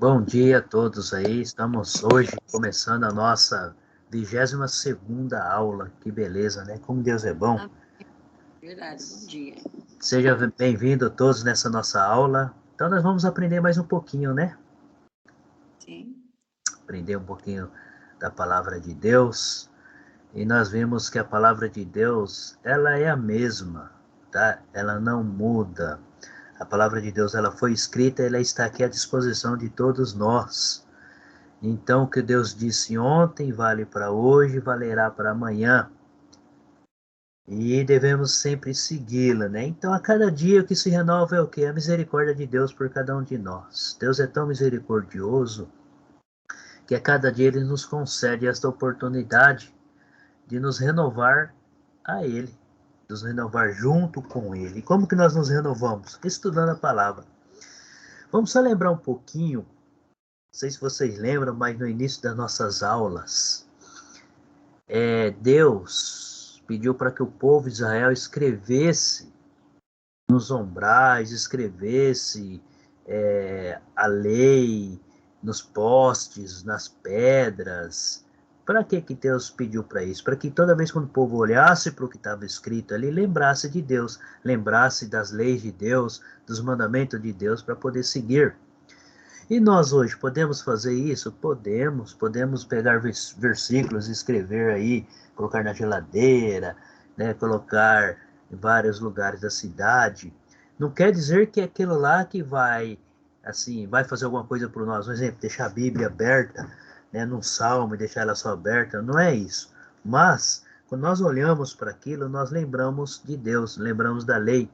Bom dia a todos aí. Estamos hoje começando a nossa 22ª aula. Que beleza, né? Como Deus é bom. Ah, verdade, bom dia. Seja bem-vindo a todos nessa nossa aula. Então nós vamos aprender mais um pouquinho, né? Sim. Aprender um pouquinho da palavra de Deus. E nós vimos que a palavra de Deus, ela é a mesma, tá? Ela não muda. A palavra de Deus, ela foi escrita, ela está aqui à disposição de todos nós. Então, o que Deus disse ontem vale para hoje, valerá para amanhã. E devemos sempre segui-la, né? Então, a cada dia o que se renova é o quê? A misericórdia de Deus por cada um de nós. Deus é tão misericordioso que a cada dia Ele nos concede esta oportunidade de nos renovar a Ele, de nos renovar junto com Ele. E como que nós nos renovamos? Estudando a palavra. Vamos só lembrar um pouquinho, não sei se vocês lembram, mas no início das nossas aulas, Deus pediu para que o povo de Israel escrevesse nos umbrais, escrevesse a lei nos postes, nas pedras. Para que Deus pediu para isso? Para que toda vez quando o povo olhasse para o que estava escrito ali, lembrasse de Deus, lembrasse das leis de Deus, dos mandamentos de Deus, para poder seguir. E nós hoje podemos fazer isso? Podemos pegar versículos, escrever aí, colocar na geladeira, né, colocar em vários lugares da cidade. Não quer dizer que é aquilo lá que vai, assim, vai fazer alguma coisa por nós. Por exemplo, deixar a Bíblia aberta, né, num salmo e deixar ela só aberta, não é isso. Mas, quando nós olhamos para aquilo, nós lembramos de Deus, lembramos da lei,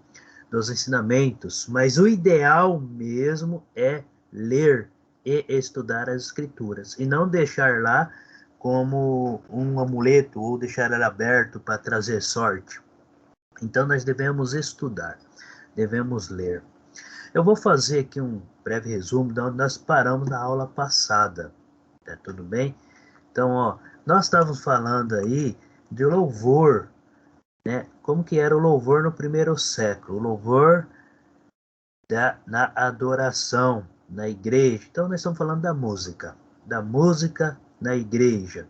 dos ensinamentos. Mas o ideal mesmo é ler e estudar as escrituras e não deixar lá como um amuleto ou deixar ela aberto para trazer sorte. Então nós devemos estudar, devemos ler. Eu vou fazer aqui um breve resumo de onde nós paramos na aula passada, tá tudo bem? Então, ó, nós estávamos falando aí de louvor, né? Como que era o louvor no primeiro século? O louvor na adoração, na igreja. Então, nós estamos falando da música na igreja.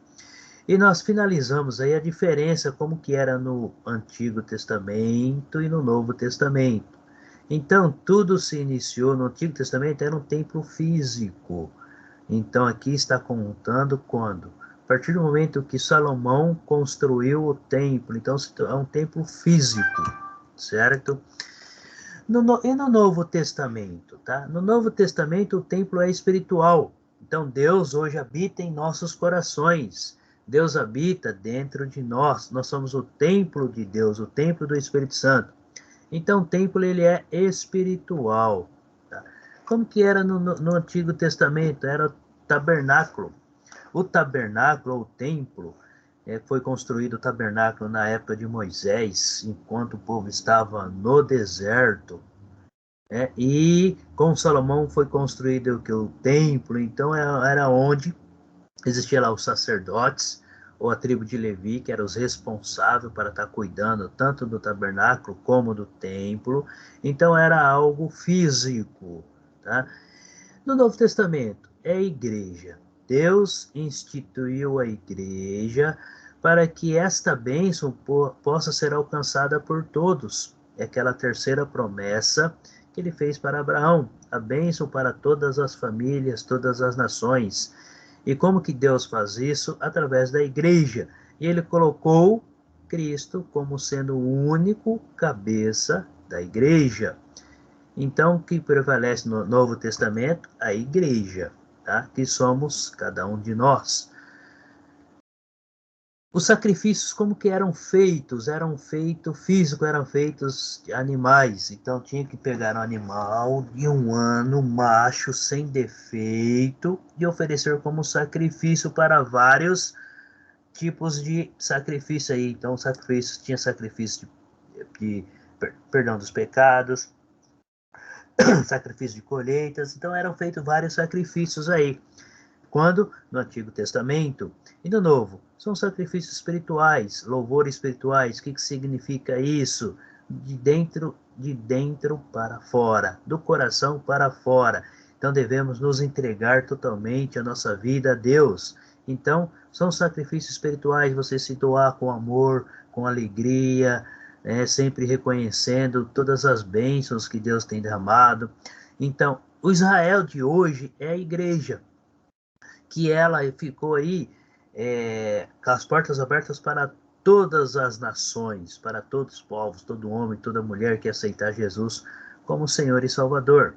E nós finalizamos aí a diferença como que era no Antigo Testamento e no Novo Testamento. Então, tudo se iniciou no Antigo Testamento, era um templo físico. Então, aqui está contando quando? A partir do momento que Salomão construiu o templo. Então, é um templo físico, certo? E no Novo Testamento, tá? No Novo Testamento o templo é espiritual. Então Deus hoje habita em nossos corações. Deus habita dentro de nós. Nós somos o templo de Deus, o templo do Espírito Santo. Então o templo ele é espiritual. Tá? Como que era no Antigo Testamento? Era o tabernáculo. O tabernáculo, ou templo, foi construído o tabernáculo na época de Moisés, enquanto o povo estava no deserto. E com Salomão foi construído o templo, então era onde existia lá os sacerdotes, ou a tribo de Levi, que eram os responsáveis para estar cuidando tanto do tabernáculo como do templo. Então era algo físico. Tá? No Novo Testamento é a igreja. Deus instituiu a igreja para que esta bênção possa ser alcançada por todos. É aquela terceira promessa que ele fez para Abraão, a bênção para todas as famílias, todas as nações. E como que Deus faz isso? Através da igreja. E ele colocou Cristo como sendo o único cabeça da igreja. Então, o que prevalece no Novo Testamento? A igreja, tá? Que somos cada um de nós. Os sacrifícios, como que eram feitos? Eram feitos físicos, eram feitos de animais. Então, tinha que pegar um animal de um ano, macho, sem defeito, e oferecer como sacrifício para vários tipos de sacrifício aí. Então, tinha sacrifício perdão dos pecados, sacrifício de colheitas, então eram feitos vários sacrifícios aí. Quando no Antigo Testamento e no Novo, são sacrifícios espirituais, louvores espirituais. O que significa isso? De dentro para fora, do coração para fora. Então devemos nos entregar totalmente a nossa vida a Deus. Então, são sacrifícios espirituais, você se doar com amor, com alegria, sempre reconhecendo todas as bênçãos que Deus tem derramado. Então, o Israel de hoje é a igreja, que ela ficou aí com as portas abertas para todas as nações, para todos os povos, todo homem, toda mulher que aceitar Jesus como Senhor e Salvador.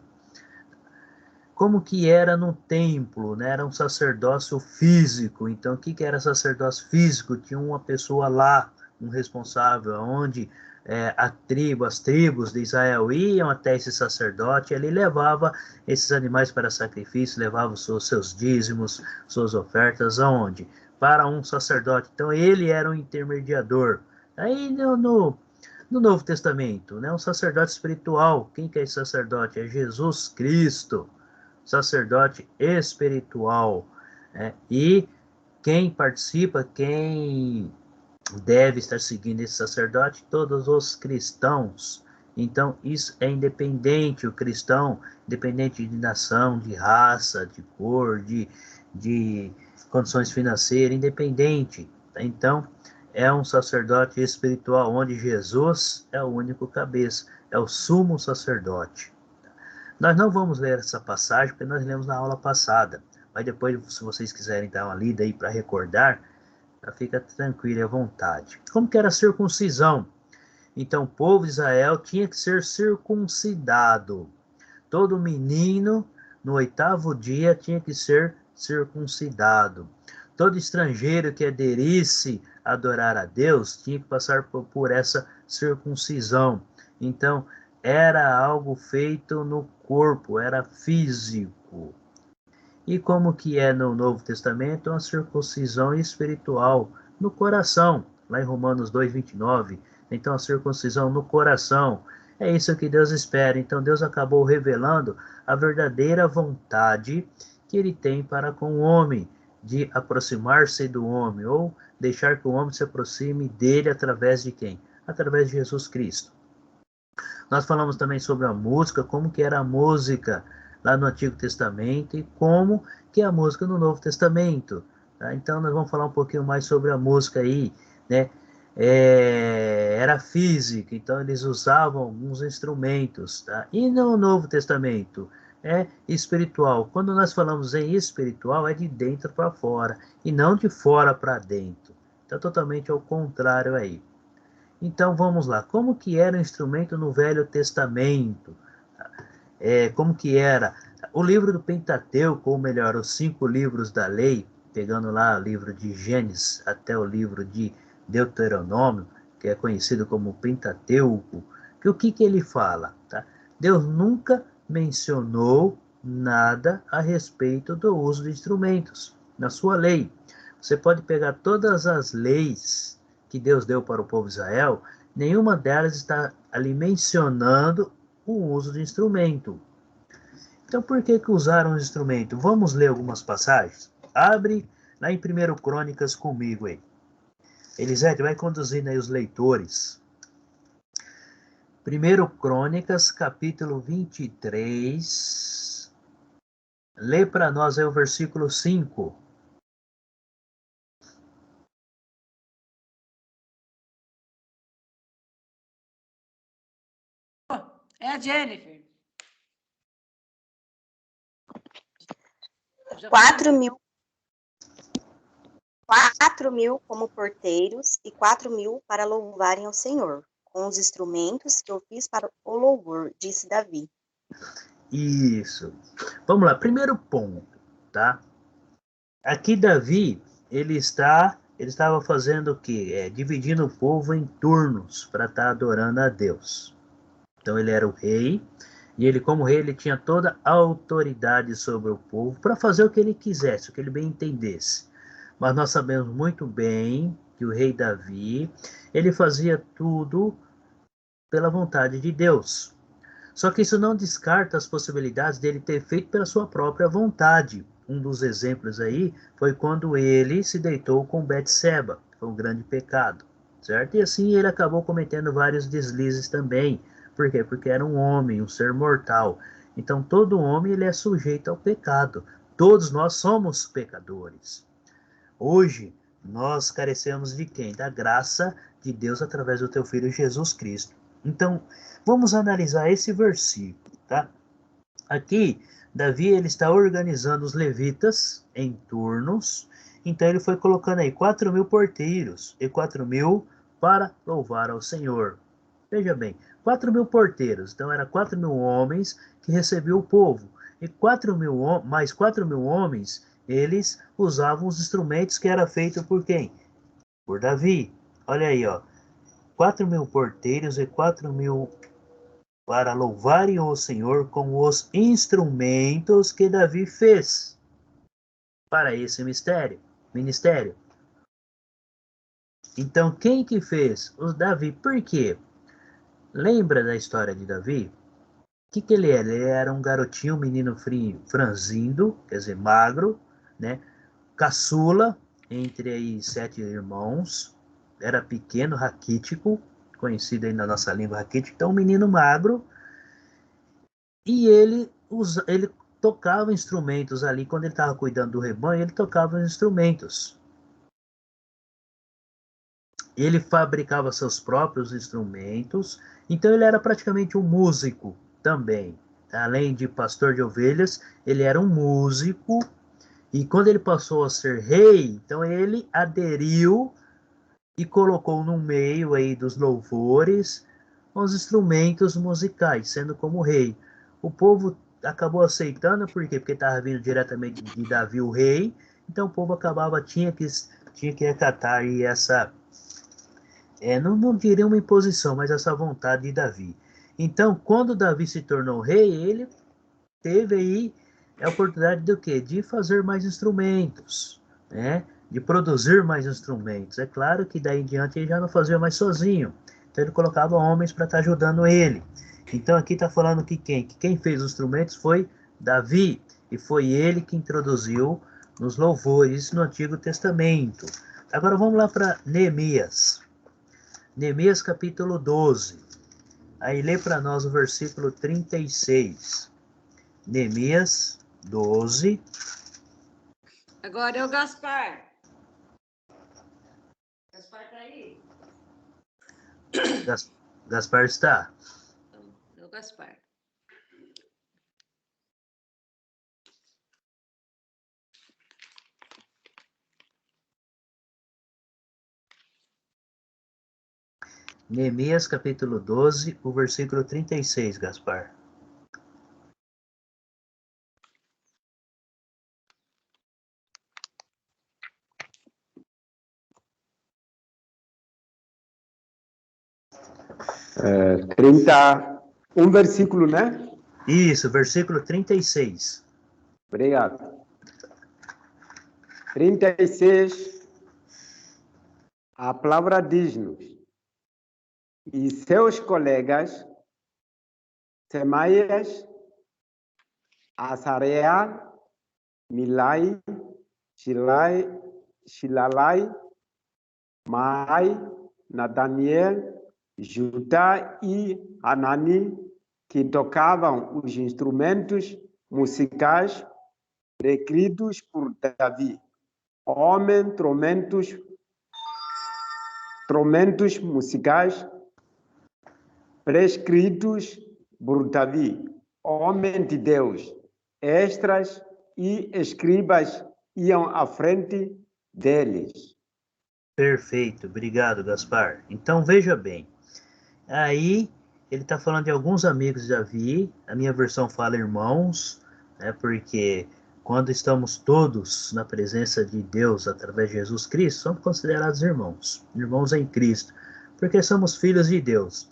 Como que era no templo, né? Era um sacerdócio físico. Então, o que era sacerdócio físico? Tinha uma pessoa lá, um responsável, onde as tribos de Israel iam até esse sacerdote, ele levava esses animais para sacrifício, levava os seus dízimos, suas ofertas, aonde? Para um sacerdote. Então, ele era um intermediador. Aí, no Novo Testamento, né? Um sacerdote espiritual. Quem que é esse sacerdote? É Jesus Cristo, sacerdote espiritual. E quem participa, quem deve estar seguindo esse sacerdote? Todos os cristãos. Então, isso é independente, o cristão, independente de nação, de raça, de cor, de condições financeiras, independente. Então, é um sacerdote espiritual, onde Jesus é o único cabeça, é o sumo sacerdote. Nós não vamos ler essa passagem, porque nós lemos na aula passada. Mas depois, se vocês quiserem dar uma lida aí para recordar, fica tranquilo e à vontade. Como que era a circuncisão? Então, o povo de Israel tinha que ser circuncidado. Todo menino, no 8º dia, tinha que ser circuncidado. Todo estrangeiro que aderisse a adorar a Deus tinha que passar por essa circuncisão. Então, era algo feito no corpo, era físico. E como que é no Novo Testamento? Uma circuncisão espiritual no coração, lá em Romanos 2:29. Então, a circuncisão no coração, é isso que Deus espera. Então, Deus acabou revelando a verdadeira vontade que Ele tem para com o homem, de aproximar-se do homem, ou deixar que o homem se aproxime dele através de quem? Através de Jesus Cristo. Nós falamos também sobre a música, como que era a música lá no Antigo Testamento e como que é a música no Novo Testamento. Tá? Então, nós vamos falar um pouquinho mais sobre a música aí, né? Era física, então eles usavam alguns instrumentos. Tá? E no Novo Testamento é espiritual. Quando nós falamos em espiritual, é de dentro para fora e não de fora para dentro. Então, totalmente ao contrário aí. Então vamos lá, como que era o instrumento no Velho Testamento? Como que era? O livro do Pentateuco, ou melhor, os 5 livros da lei, pegando lá o livro de Gênesis até o livro de Deuteronômio, que é conhecido como Pentateuco, que o que ele fala? Tá? Deus nunca mencionou nada a respeito do uso de instrumentos na sua lei. Você pode pegar todas as leis que Deus deu para o povo de Israel, nenhuma delas está ali mencionando o uso de instrumento. Então, por que usaram o instrumento? Vamos ler algumas passagens? Abre lá em 1 Crônicas comigo aí. Elisete, vai conduzindo aí os leitores. 1 Crônicas, capítulo 23. Lê para nós aí o versículo 5. É a Jennifer. 4.000 como porteiros e 4.000 para louvarem ao Senhor, com os instrumentos que eu fiz para o louvor, disse Davi. Isso. Vamos lá, primeiro ponto, tá? Aqui Davi, ele estava fazendo o quê? Dividindo o povo em turnos para estar adorando a Deus. Então ele era o rei, e ele como rei, ele tinha toda a autoridade sobre o povo para fazer o que ele quisesse, o que ele bem entendesse. Mas nós sabemos muito bem que o rei Davi, ele fazia tudo pela vontade de Deus. Só que isso não descarta as possibilidades dele ter feito pela sua própria vontade. Um dos exemplos aí foi quando ele se deitou com Betseba, foi um grande pecado, certo? E assim ele acabou cometendo vários deslizes também. Por quê? Porque era um homem, um ser mortal. Então, todo homem ele é sujeito ao pecado. Todos nós somos pecadores. Hoje, nós carecemos de quem? Da graça de Deus através do teu Filho Jesus Cristo. Então, vamos analisar esse versículo, tá? Aqui, Davi ele está organizando os levitas em turnos. Então, ele foi colocando aí 4.000 porteiros e 4.000 para louvar ao Senhor. Veja bem, 4.000 porteiros. Então, era 4.000 homens que recebiam o povo. E 4.000, mais 4.000 homens, eles usavam os instrumentos que era feito por quem? Por Davi. Olha aí, ó. 4.000 porteiros e 4.000 para louvarem o Senhor com os instrumentos que Davi fez para esse ministério. Então, quem que fez? O Davi. Por quê? Lembra da história de Davi? O que ele era? Ele era um garotinho, um menino franzindo, quer dizer, magro, né? Caçula, entre aí 7 irmãos, era pequeno, raquítico, conhecido aí na nossa língua raquítico, então um menino magro, e ele tocava instrumentos ali, quando ele estava cuidando do rebanho, ele tocava os instrumentos. Ele fabricava seus próprios instrumentos, então ele era praticamente um músico também. Além de pastor de ovelhas, ele era um músico. E quando ele passou a ser rei, então ele aderiu e colocou no meio aí dos louvores os instrumentos musicais, sendo como rei. O povo acabou aceitando, por quê? Porque estava vindo diretamente de Davi, o rei. Então o povo tinha que acatar aí essa, não diria uma imposição, mas essa vontade de Davi. Então, quando Davi se tornou rei, ele teve aí a oportunidade do quê? De fazer mais instrumentos, né? De produzir mais instrumentos. É claro que daí em diante ele já não fazia mais sozinho. Então ele colocava homens para estar ajudando ele. Então aqui está falando que quem fez os instrumentos foi Davi. E foi ele que introduziu nos louvores no Antigo Testamento. Agora vamos lá para Neemias. Neemias capítulo 12. Aí lê para nós o versículo 36. Neemias 12. Agora é o Gaspar. Gaspar tá aí? Gaspar está. É o Gaspar. Neemias capítulo 12, o versículo 36, Gaspar. É, 31 versículo, né? Isso, versículo 36. Obrigado. 36, a palavra diz-nos: e seus colegas, Semaías, Azariah, Milai, Shilalai, Maai, Nataniel, Judá e Anani, que tocavam os instrumentos musicais requeridos por Davi. Homem, instrumentos musicais prescritos por Davi. Homem de Deus, extras e escribas iam à frente deles. Perfeito, obrigado, Gaspar. Então veja bem. Aí ele está falando de alguns amigos de Davi. A minha versão fala irmãos, né? Porque quando estamos todos na presença de Deus através de Jesus Cristo, somos considerados irmãos, irmãos em Cristo, porque somos filhos de Deus.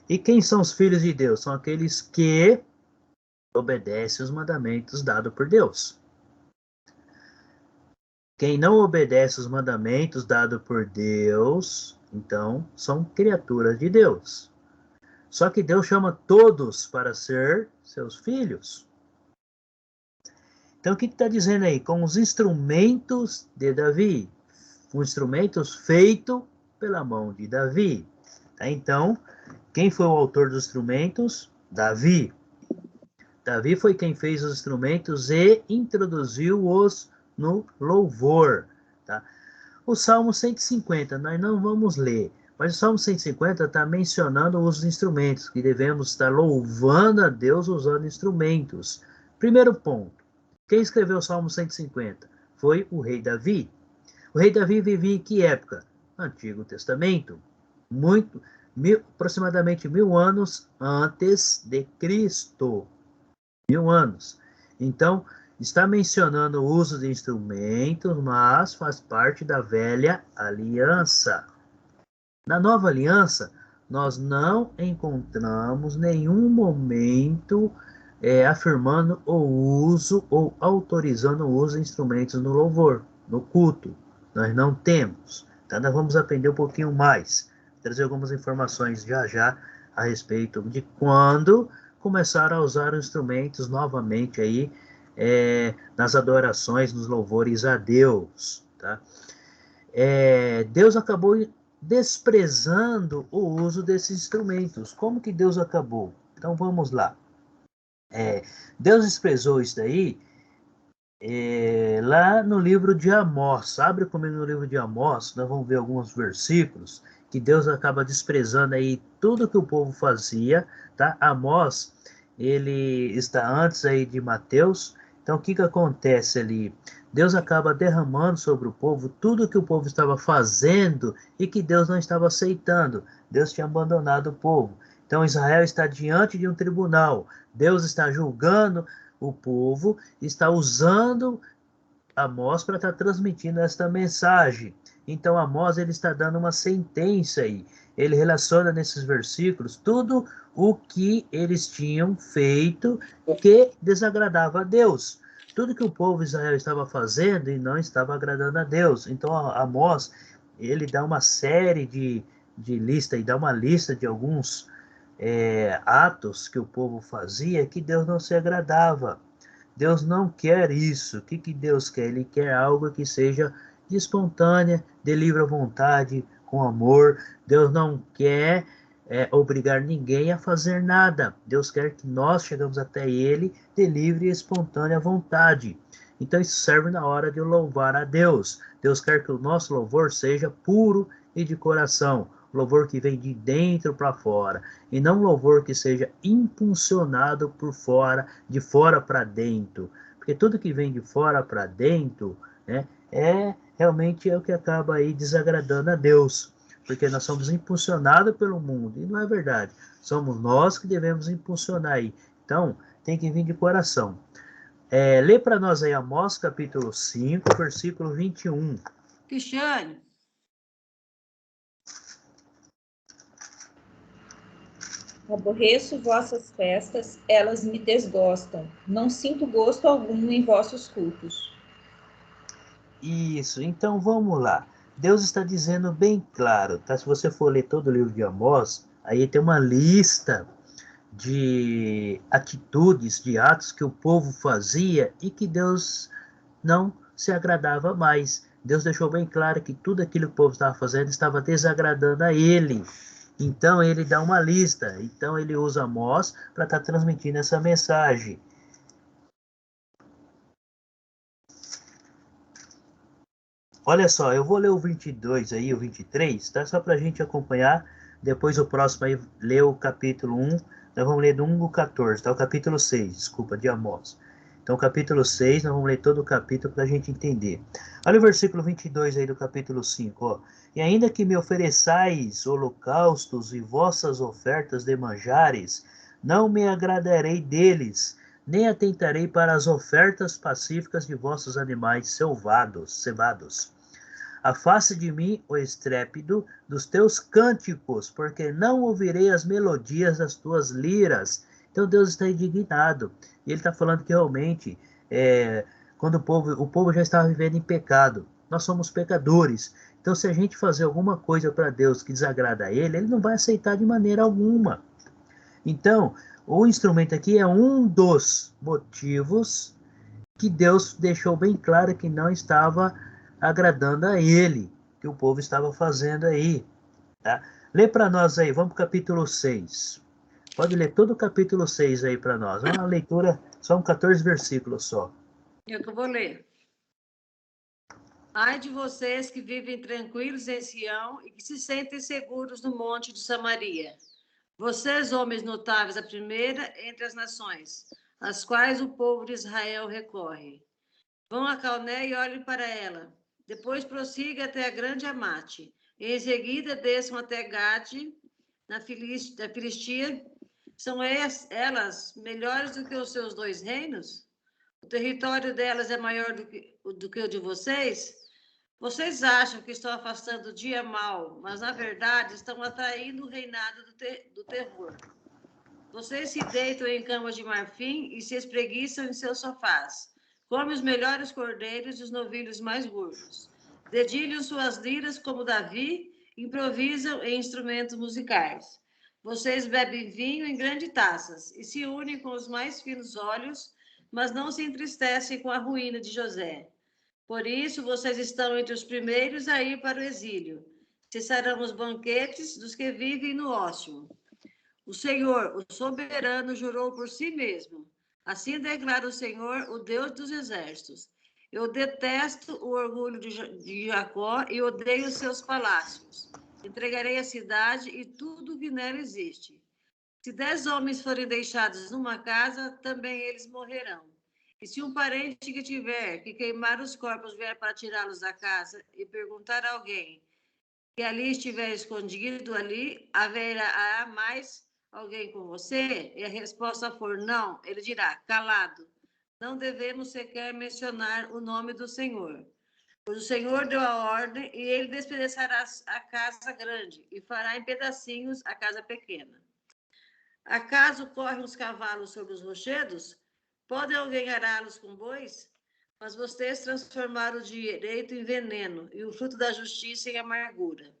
E quem são os filhos de Deus? São aqueles que obedecem os mandamentos dados por Deus. Quem não obedece os mandamentos dados por Deus, então são criaturas de Deus. Só que Deus chama todos para ser seus filhos. Então o que está dizendo aí? Com os instrumentos de Davi. Os instrumentos feitos pela mão de Davi. Tá? Então, quem foi o autor dos instrumentos? Davi. Davi foi quem fez os instrumentos e introduziu-os no louvor. Tá? O Salmo 150, nós não vamos ler, mas o Salmo 150 está mencionando os instrumentos, que devemos estar louvando a Deus usando instrumentos. Primeiro ponto, quem escreveu o Salmo 150? Foi o rei Davi. O rei Davi vivia em que época? Antigo Testamento. Aproximadamente 1000 anos antes de Cristo. 1000 anos. Então, está mencionando o uso de instrumentos, mas faz parte da velha aliança. Na nova aliança, nós não encontramos nenhum momento afirmando o uso ou autorizando o uso de instrumentos no louvor, no culto. Nós não temos. Então, nós vamos aprender um pouquinho mais, trazer algumas informações já a respeito de quando começaram a usar os instrumentos novamente aí nas adorações, nos louvores a Deus. Tá? Deus acabou desprezando o uso desses instrumentos. Como que Deus acabou? Então vamos lá. Deus desprezou isso daí lá no livro de Amós. Abre comigo no livro de Amós, nós vamos ver alguns versículos que Deus acaba desprezando aí tudo que o povo fazia, tá? Amós, ele está antes aí de Mateus. Então o que acontece ali? Deus acaba derramando sobre o povo tudo que o povo estava fazendo e que Deus não estava aceitando. Deus tinha abandonado o povo. Então Israel está diante de um tribunal. Deus está julgando o povo, está usando Amós para estar transmitindo esta mensagem. Então Amós ele está dando uma sentença aí. Ele relaciona nesses versículos tudo o que eles tinham feito que desagradava a Deus. Tudo que o povo de Israel estava fazendo e não estava agradando a Deus. Então Amós ele dá uma série de lista e dá uma lista de alguns atos que o povo fazia que Deus não se agradava. Deus não quer isso. O que Deus quer? Ele quer algo que seja de espontânea, de livre vontade, com amor. Deus não quer obrigar ninguém a fazer nada. Deus quer que nós chegamos até Ele de livre e espontânea vontade. Então isso serve na hora de louvar a Deus. Deus quer que o nosso louvor seja puro e de coração. Louvor que vem de dentro para fora, e não louvor que seja impulsionado por fora, de fora para dentro, porque tudo que vem de fora para dentro, né, realmente é o que acaba aí desagradando a Deus, porque nós somos impulsionados pelo mundo, e não é verdade, somos nós que devemos impulsionar aí, então tem que vir de coração. Lê para nós aí Amós capítulo 5, versículo 21. Cristiane. Aborreço vossas festas, elas me desgostam. Não sinto gosto algum em vossos cultos. Isso, então vamos lá. Deus está dizendo bem claro, tá? Se você for ler todo o livro de Amós, aí tem uma lista de atitudes, de atos que o povo fazia e que Deus não se agradava mais. Deus deixou bem claro que tudo aquilo que o povo estava fazendo estava desagradando a Ele. Então ele dá uma lista, então ele usa Amós para estar transmitindo essa mensagem. Olha só, eu vou ler o 22 aí, o 23, tá? Só para a gente acompanhar. Depois o próximo aí, lê o capítulo 1, nós vamos ler do 1 ao 14, tá? O capítulo 6, desculpa, de Amós. Então, capítulo 6, nós vamos ler todo o capítulo para a gente entender. Olha o versículo 22 aí do capítulo 5, ó. E ainda que me ofereçais holocaustos e vossas ofertas de manjares, não me agradarei deles, nem atentarei para as ofertas pacíficas de vossos animais cevados. Afaste de mim o estrépito dos teus cânticos, porque não ouvirei as melodias das tuas liras. Então Deus está indignado. E ele está falando que realmente, quando o povo já estava vivendo em pecado, nós somos pecadores. Então se a gente fazer alguma coisa para Deus que desagrada a Ele, Ele não vai aceitar de maneira alguma. Então, o instrumento aqui é um dos motivos que Deus deixou bem claro que não estava agradando a Ele, que o povo estava fazendo aí. Tá? Lê para nós aí, vamos para o capítulo 6. Pode ler todo o capítulo 6 aí para nós. É uma leitura, são 14 versículos só. Eu que vou ler. Ai de vocês que vivem tranquilos em Sião e que se sentem seguros no monte de Samaria. Vocês, homens notáveis, a primeira entre as nações, às quais o povo de Israel recorre. Vão a Calné e olhem para ela. Depois prossiga até a grande Amate. E em seguida desçam até Gade, na Filistia. São elas melhores do que os seus 2 reinos? O território delas é maior do que o de vocês? Vocês acham que estão afastando o dia mau, mas na verdade estão atraindo o reinado do terror. Vocês se deitam em camas de marfim e se espreguiçam em seus sofás. Comem os melhores cordeiros e os novilhos mais gordos. Dedilham suas liras como Davi, improvisam em instrumentos musicais. Vocês bebem vinho em grandes taças e se unem com os mais finos óleos, mas não se entristecem com a ruína de José. Por isso, vocês estão entre os primeiros a ir para o exílio. Cessarão os banquetes dos que vivem no ócio. O Senhor, o soberano, jurou por si mesmo. Assim declara o Senhor, o Deus dos exércitos. Eu detesto o orgulho de Jacó e odeio os seus palácios. Entregarei a cidade e tudo que nela existe. Se 10 homens forem deixados numa casa, também eles morrerão. E se um parente que tiver que queimar os corpos vier para tirá-los da casa e perguntar a alguém que ali estiver escondido ali, haverá mais alguém com você? E a resposta for não, ele dirá, calado. Não devemos sequer mencionar o nome do Senhor. Pois o Senhor deu a ordem e ele despedaçará a casa grande e fará em pedacinhos a casa pequena. Acaso correm os cavalos sobre os rochedos? Pode alguém ará-los com bois? Mas vocês transformaram o direito em veneno e o fruto da justiça em amargura.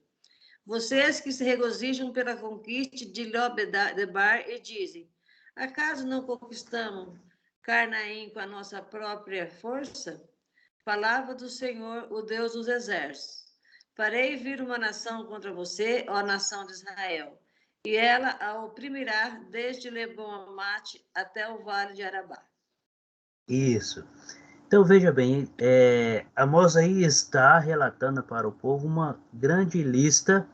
Vocês que se regozijam pela conquista de Lodebar e dizem, acaso não conquistamos Carnaim com a nossa própria força? Palavra do Senhor, o Deus dos exércitos. Farei vir uma nação contra você, ó nação de Israel, e ela a oprimirá desde Lebon-Amate até o vale de Arabá. Isso. Então, veja bem, Amós aí está relatando para o povo uma grande lista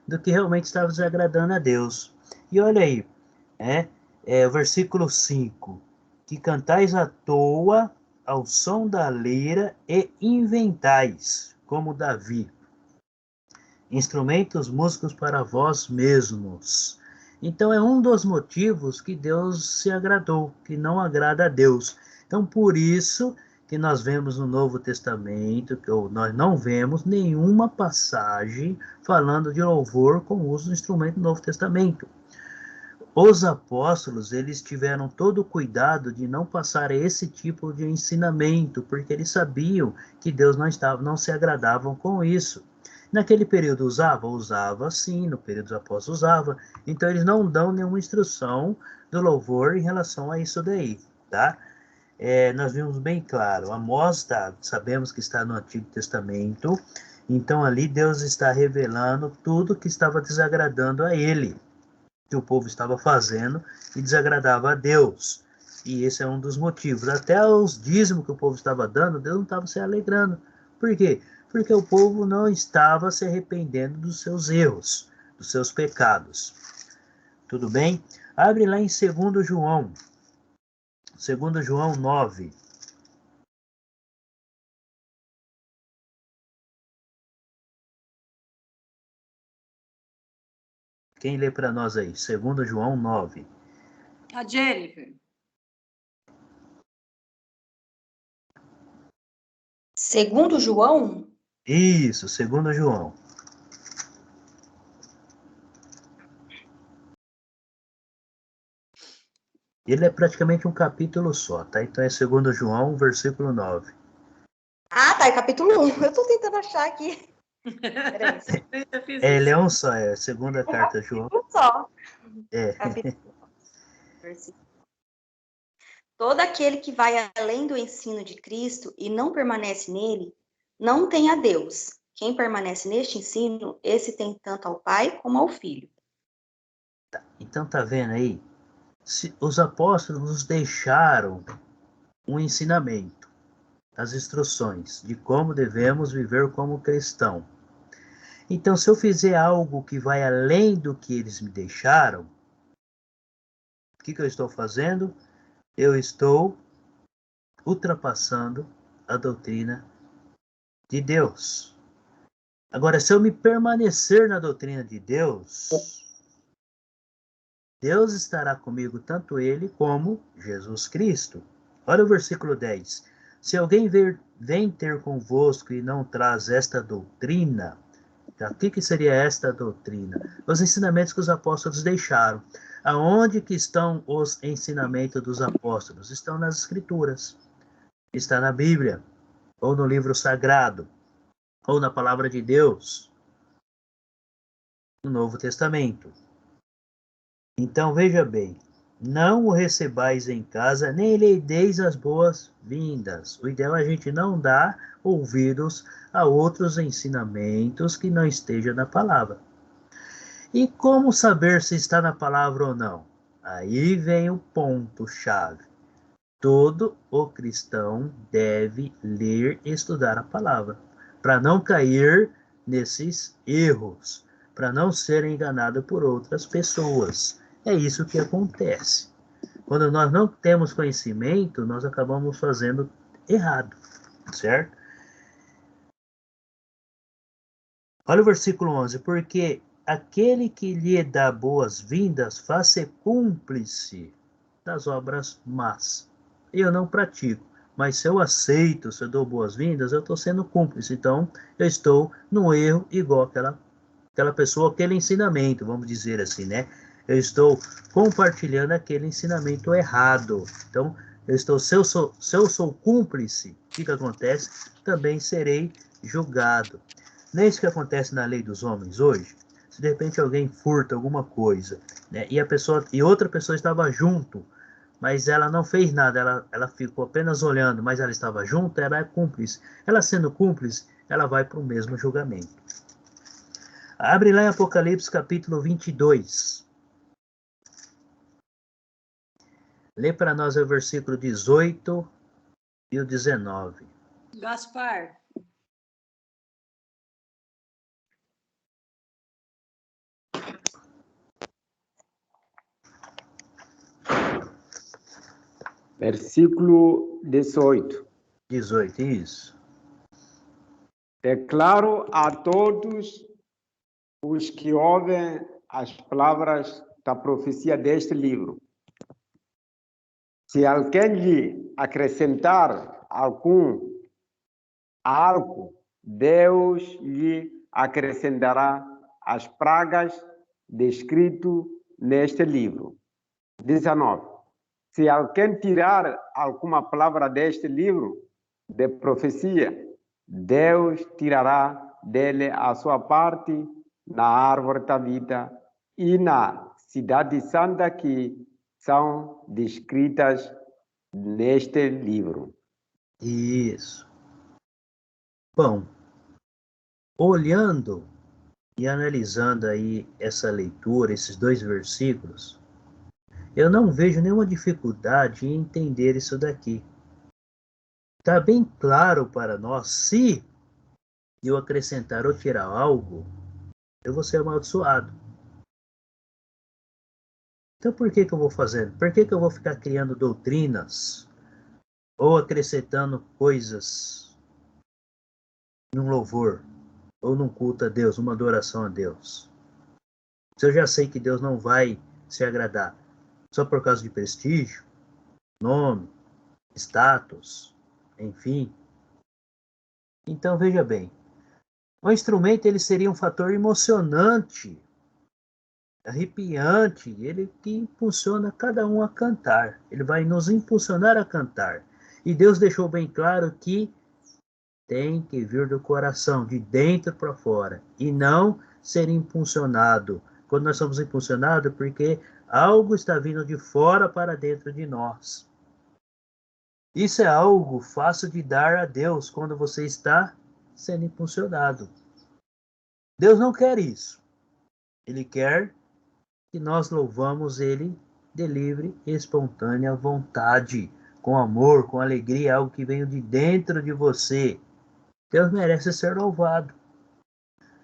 do que realmente estava desagradando a Deus. E olha aí, o versículo 5, que cantais à toa ao som da lira e inventais, como Davi, instrumentos músicos para vós mesmos. Então é um dos motivos que Deus se agradou, que não agrada a Deus. Então por isso que nós vemos no Novo Testamento, nós não vemos nenhuma passagem falando de louvor com o uso do instrumento do Novo Testamento. Os apóstolos, eles tiveram todo o cuidado de não passar esse tipo de ensinamento, porque eles sabiam que Deus não se agradava com isso. Naquele período usava sim, no período dos apóstolos usava, então eles não dão nenhuma instrução do louvor em relação a isso daí, tá? Nós vimos bem claro, Amós sabemos que está no Antigo Testamento, então ali Deus está revelando tudo que estava desagradando a ele, que o povo estava fazendo e desagradava a Deus. E esse é um dos motivos. Até os dízimos que o povo estava dando, Deus não estava se alegrando. Por quê? Porque o povo não estava se arrependendo dos seus erros, dos seus pecados. Tudo bem? Abre lá em 2 João. 2 João 9. Quem lê para nós aí? 2 João 9. A Jennifer. 2 João? Isso, 2 João. Ele é praticamente um capítulo só, tá? Então é 2 João, versículo 9. Ah, tá, é capítulo 1. Eu tô tentando achar aqui. Peraí. Ele é um só, é a segunda carta de João. Um só. É. Capítulo 1, versículo. Todo aquele que vai além do ensino de Cristo e não permanece nele, não tem a Deus. Quem permanece neste ensino, esse tem tanto ao Pai como ao Filho. Então tá vendo aí? Os apóstolos nos deixaram um ensinamento, as instruções de como devemos viver como cristão. Então, se eu fizer algo que vai além do que eles me deixaram, o que eu estou fazendo? Eu estou ultrapassando a doutrina de Deus. Agora, se eu me permanecer na doutrina de Deus, Deus estará comigo, tanto Ele como Jesus Cristo. Olha o versículo 10. Se alguém vem ter convosco e não traz esta doutrina, tá? O que seria esta doutrina? Os ensinamentos que os apóstolos deixaram. Aonde que estão os ensinamentos dos apóstolos? Estão nas Escrituras. Está na Bíblia, ou no livro sagrado, ou na palavra de Deus, no Novo Testamento. Então, veja bem, não o recebais em casa, nem lhe deis as boas-vindas. O ideal é a gente não dar ouvidos a outros ensinamentos que não estejam na palavra. E como saber se está na palavra ou não? Aí vem o ponto-chave. Todo o cristão deve ler e estudar a palavra, para não cair nesses erros, para não ser enganado por outras pessoas. É isso que acontece. Quando nós não temos conhecimento, nós acabamos fazendo errado, certo? Olha o versículo 11. Porque aquele que lhe dá boas-vindas faz ser cúmplice das obras más. Eu não pratico, mas se eu aceito, se eu dou boas-vindas, eu estou sendo cúmplice. Então, eu estou no erro igual aquela pessoa, aquele ensinamento, vamos dizer assim, né? Eu estou compartilhando aquele ensinamento errado. Então, se eu sou cúmplice, o que acontece? Também serei julgado. Não é isso que acontece na lei dos homens hoje? Se de repente alguém furta alguma coisa, né, e outra pessoa estava junto, mas ela não fez nada, ela ficou apenas olhando, mas ela estava junto, ela é cúmplice. Ela sendo cúmplice, ela vai para o mesmo julgamento. Abre lá em Apocalipse capítulo 22. Lê para nós o versículo 18 e o 19. Gaspar. Versículo 18. 18, isso. Declaro a todos os que ouvem as palavras da profecia deste livro. Se alguém lhe acrescentar algo, Deus lhe acrescentará as pragas descritas neste livro. 19. Se alguém tirar alguma palavra deste livro de profecia, Deus tirará dele a sua parte na árvore da vida e na cidade santa que são descritas neste livro. Isso. Bom, olhando e analisando aí essa leitura, esses dois versículos, eu não vejo nenhuma dificuldade em entender isso daqui. Está bem claro para nós, se eu acrescentar ou tirar algo, eu vou ser amaldiçoado. Então por que eu vou fazendo? Por que eu vou ficar criando doutrinas ou acrescentando coisas num louvor ou num culto a Deus, numa adoração a Deus? Se eu já sei que Deus não vai se agradar só por causa de prestígio, nome, status, enfim. Então veja bem, o instrumento ele seria um fator emocionante, arrepiante, ele que impulsiona cada um a cantar. Ele vai nos impulsionar a cantar. E Deus deixou bem claro que tem que vir do coração, de dentro para fora, e não ser impulsionado. Quando nós somos impulsionados, porque algo está vindo de fora para dentro de nós. Isso é algo fácil de dar a Deus quando você está sendo impulsionado. Deus não quer isso. Ele quer que nós louvamos Ele de livre e espontânea vontade, com amor, com alegria, algo que veio de dentro de você. Deus merece ser louvado.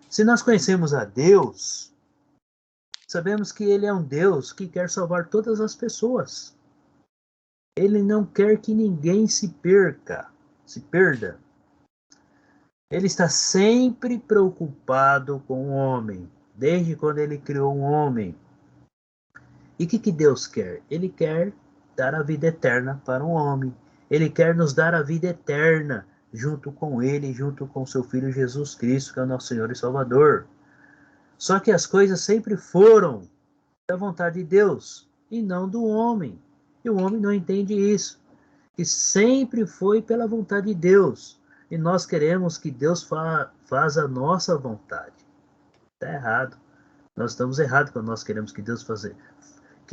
Se nós conhecemos a Deus, sabemos que Ele é um Deus que quer salvar todas as pessoas. Ele não quer que ninguém se perda. Ele está sempre preocupado com o homem, desde quando ele criou um homem. E o que Deus quer? Ele quer dar a vida eterna para o homem. Ele quer nos dar a vida eterna, junto com Ele, junto com seu Filho Jesus Cristo, que é o nosso Senhor e Salvador. Só que as coisas sempre foram da vontade de Deus, e não do homem. E o homem não entende isso. Que sempre foi pela vontade de Deus. E nós queremos que Deus faça a nossa vontade. Está errado. Nós estamos errados quando nós queremos que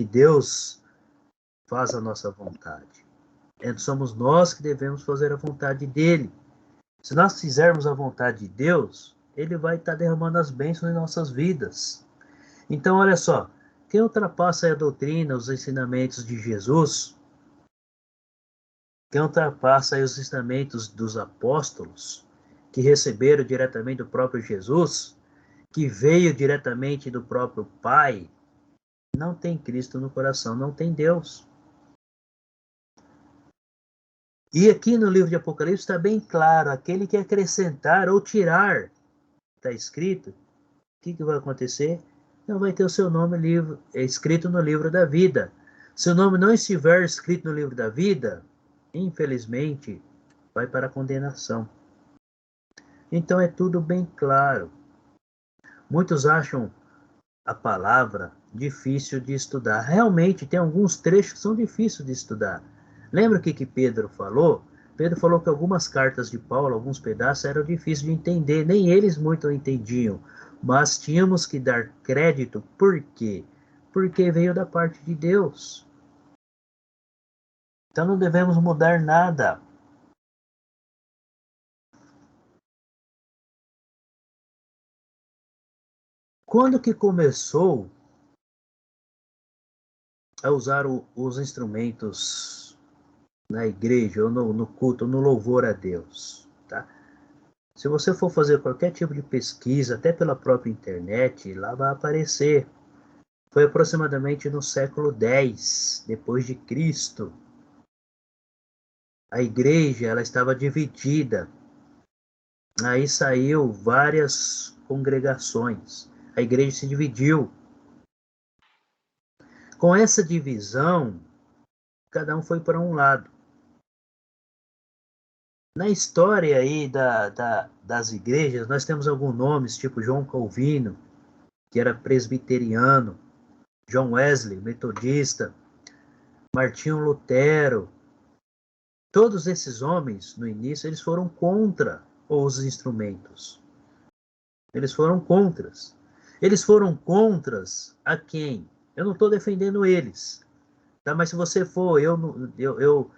Deus faça a nossa vontade. Somos nós que devemos fazer a vontade dele. Se nós fizermos a vontade de Deus, ele vai estar derramando as bênçãos em nossas vidas. Então, olha só, quem ultrapassa a doutrina, os ensinamentos de Jesus, quem ultrapassa os ensinamentos dos apóstolos, que receberam diretamente do próprio Jesus, que veio diretamente do próprio Pai, não tem Cristo no coração, não tem Deus. E aqui no livro de Apocalipse está bem claro, aquele que acrescentar ou tirar, está escrito, o que vai acontecer? Não vai ter o seu nome escrito no livro da vida. Se o nome não estiver escrito no livro da vida, infelizmente, vai para a condenação. Então é tudo bem claro. Muitos acham a palavra difícil de estudar. Realmente, tem alguns trechos que são difíceis de estudar. Lembra o que Pedro falou? Pedro falou que algumas cartas de Paulo, alguns pedaços, eram difíceis de entender. Nem eles muito entendiam. Mas tínhamos que dar crédito. Por quê? Porque veio da parte de Deus. Então não devemos mudar nada. Quando que começou a usar os instrumentos na igreja, ou no culto, ou no louvor a Deus, tá? Se você for fazer qualquer tipo de pesquisa, até pela própria internet, lá vai aparecer. Foi aproximadamente no século X, depois de Cristo. A igreja, ela estava dividida. Aí saiu várias congregações. A igreja se dividiu. Com essa divisão, cada um foi para um lado. Na história aí das igrejas, nós temos alguns nomes, tipo João Calvino, que era presbiteriano, John Wesley, metodista, Martinho Lutero. Todos esses homens, no início, eles foram contra os instrumentos. Eles foram contras. Eles foram contras a quem? Eu não estou defendendo eles, tá? Mas se você for, eu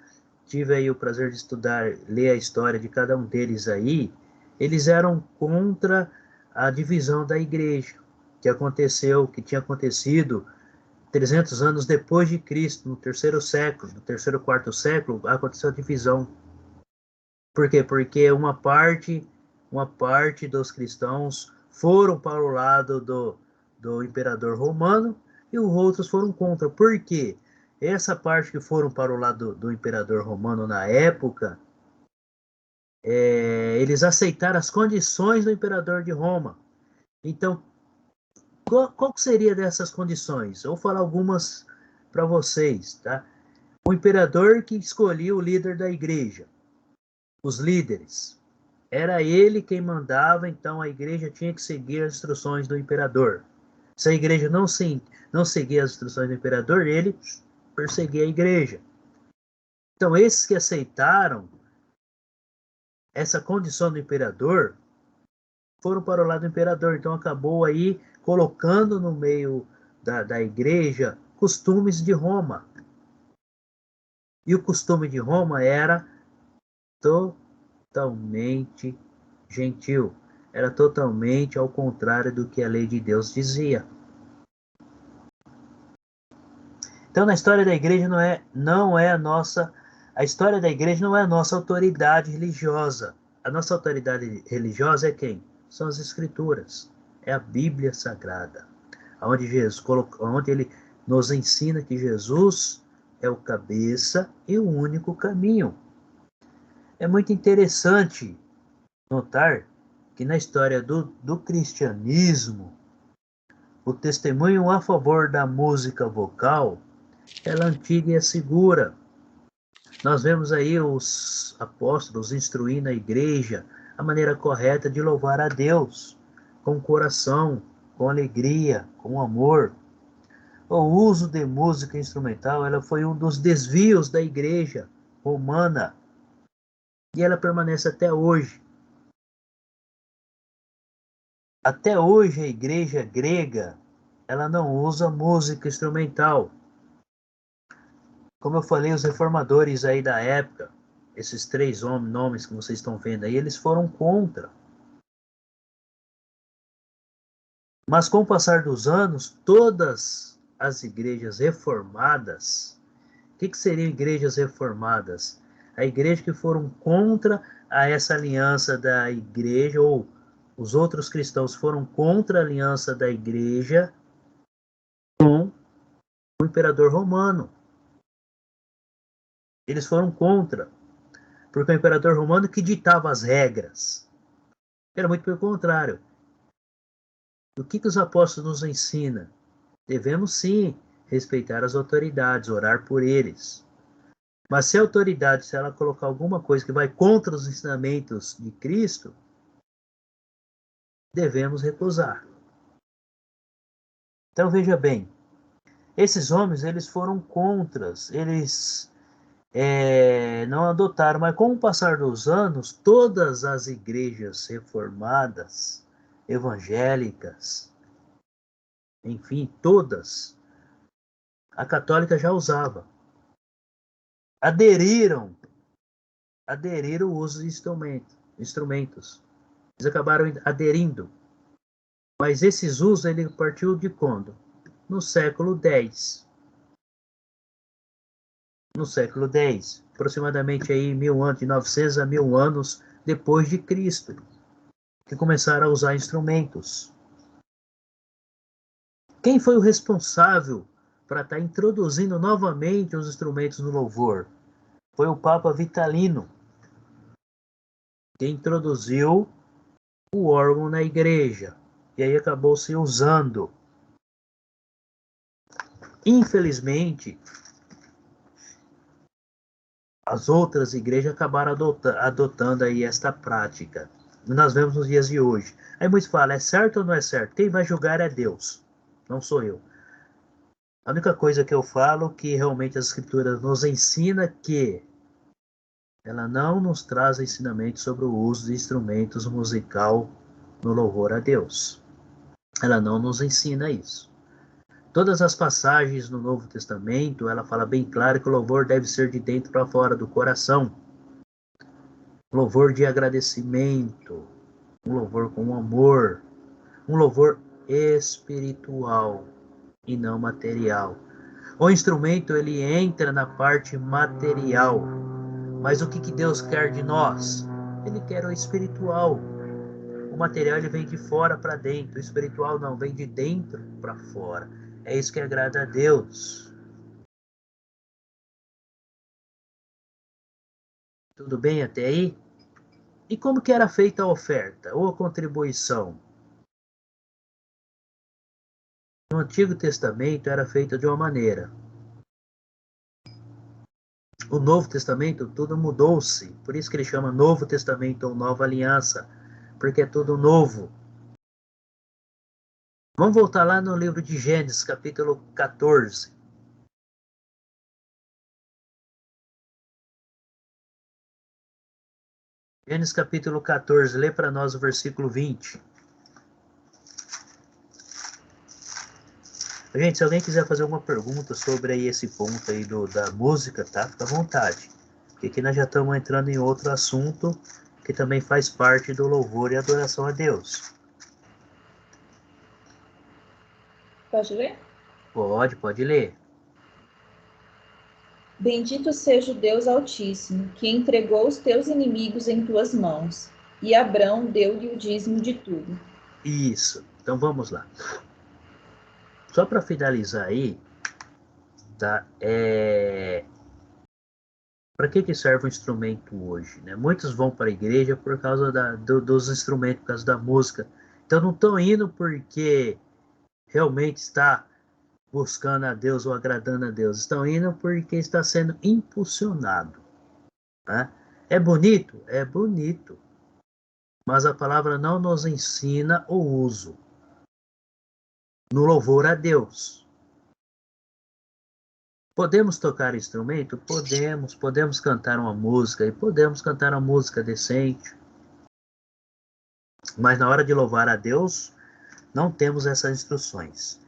tive aí o prazer de estudar, ler a história de cada um deles aí. Eles eram contra a divisão da igreja, que tinha acontecido 300 anos depois de Cristo, no terceiro século, no terceiro, quarto século, aconteceu a divisão. Por quê? Porque uma parte dos cristãos foram para o lado do imperador romano e os outros foram contra. Por quê? Essa parte que foram para o lado do imperador romano na época, eles aceitaram as condições do imperador de Roma. Então, qual seria dessas condições? Eu vou falar algumas para vocês, tá? O imperador que escolhia o líder da igreja, os líderes. Era ele quem mandava, então a igreja tinha que seguir as instruções do imperador. Se a igreja não seguia as instruções do imperador, ele perseguia a igreja. Então, esses que aceitaram essa condição do imperador foram para o lado do imperador. Então, acabou aí colocando no meio da igreja costumes de Roma. E o costume de Roma era totalmente gentil. Era totalmente ao contrário do que a lei de Deus dizia. Então, na história da igreja a história da igreja não é a nossa autoridade religiosa. A nossa autoridade religiosa é quem? São as escrituras, é a Bíblia Sagrada, onde ele nos ensina que Jesus é o cabeça e o único caminho. É muito interessante notar que na história do cristianismo, o testemunho a favor da música vocal, ela é antiga e é segura. Nós vemos aí os apóstolos instruindo a igreja a maneira correta de louvar a Deus, com coração, com alegria, com amor. O uso de música instrumental, ela foi um dos desvios da igreja romana, e ela permanece até hoje. Até hoje a igreja grega, ela não usa música instrumental. Como eu falei, os reformadores aí da época, esses três nomes que vocês estão vendo aí, eles foram contra. Mas com o passar dos anos, todas as igrejas reformadas, o que seriam igrejas reformadas? A igreja que foram contra essa aliança da igreja, ou os outros cristãos foram contra a aliança da igreja com o imperador romano. Eles foram contra, porque o imperador romano que ditava as regras. Era muito pelo contrário. O que os apóstolos nos ensinam? Devemos sim respeitar as autoridades, orar por eles. Mas se a autoridade, se ela colocar alguma coisa que vai contra os ensinamentos de Cristo, devemos recusar. Então veja bem, esses homens, eles foram contras, eles não adotaram, mas com o passar dos anos, todas as igrejas reformadas, evangélicas, enfim, todas, a católica já usava, aderiram o uso de instrumentos. Eles acabaram aderindo. Mas esses usos, ele partiu de quando? No século X. No século X, aproximadamente aí 1000 anos, de 900 a 1000 anos depois de Cristo, que começaram a usar instrumentos. Quem foi o responsável para estar introduzindo novamente os instrumentos no louvor? Foi o Papa Vitalino, que introduziu o órgão na igreja, e aí acabou se usando. Infelizmente, as outras igrejas acabaram adotando aí esta prática. Nós vemos nos dias de hoje. Aí muitos falam, é certo ou não é certo? Quem vai julgar é Deus, não sou eu. A única coisa que eu falo é que realmente as escrituras nos ensina que ela não nos traz ensinamento sobre o uso de instrumentos musical no louvor a Deus. Ela não nos ensina isso. Todas as passagens no Novo Testamento, ela fala bem claro que o louvor deve ser de dentro para fora do coração. Um louvor de agradecimento, um louvor com amor, um louvor espiritual e não material. O instrumento, ele entra na parte material, mas o que Deus quer de nós? Ele quer o espiritual. O material, ele vem de fora para dentro, o espiritual não, vem de dentro para fora. É isso que agrada a Deus. Tudo bem até aí? E como que era feita a oferta ou a contribuição? No Antigo Testamento era feita de uma maneira. O Novo Testamento, tudo mudou-se. Por isso que ele chama Novo Testamento ou Nova Aliança, porque é tudo novo. Vamos voltar lá no livro de Gênesis, capítulo 14. Gênesis capítulo 14, lê para nós o versículo 20. Gente, se alguém quiser fazer alguma pergunta sobre aí esse ponto aí da música, tá? Fica à vontade. Porque aqui nós já estamos entrando em outro assunto que também faz parte do louvor e adoração a Deus. Pode ler? Pode ler. Bendito seja o Deus Altíssimo, que entregou os teus inimigos em tuas mãos. E Abrão deu-lhe o dízimo de tudo. Isso. Então vamos lá. Só para finalizar aí, tá? Para que serve o instrumento hoje, né? Muitos vão para a igreja por causa dos instrumentos, por causa da música. Então não estão indo porque realmente está buscando a Deus ou agradando a Deus. Estão indo porque está sendo impulsionado, né? É bonito? É bonito. Mas a palavra não nos ensina o uso no louvor a Deus. Podemos tocar instrumento? Podemos. Podemos cantar uma música e podemos cantar uma música decente. Mas na hora de louvar a Deus, não temos essas instruções.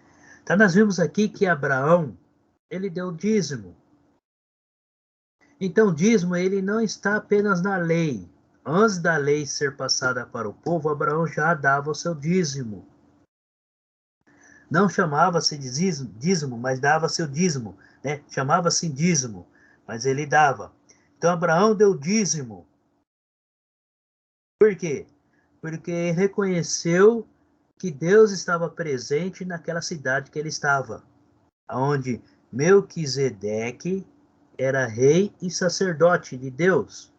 Então nós vimos aqui que Abraão, ele deu dízimo. Então o dízimo, ele não está apenas na lei. Antes da lei ser passada para o povo, Abraão já dava o seu dízimo. Não chamava-se de dízimo, mas dava seu dízimo, né? Chamava-se dízimo, mas ele dava. Então Abraão deu dízimo. Por quê? Porque reconheceu que Deus estava presente naquela cidade que ele estava, onde Melquisedeque era rei e sacerdote de Deus.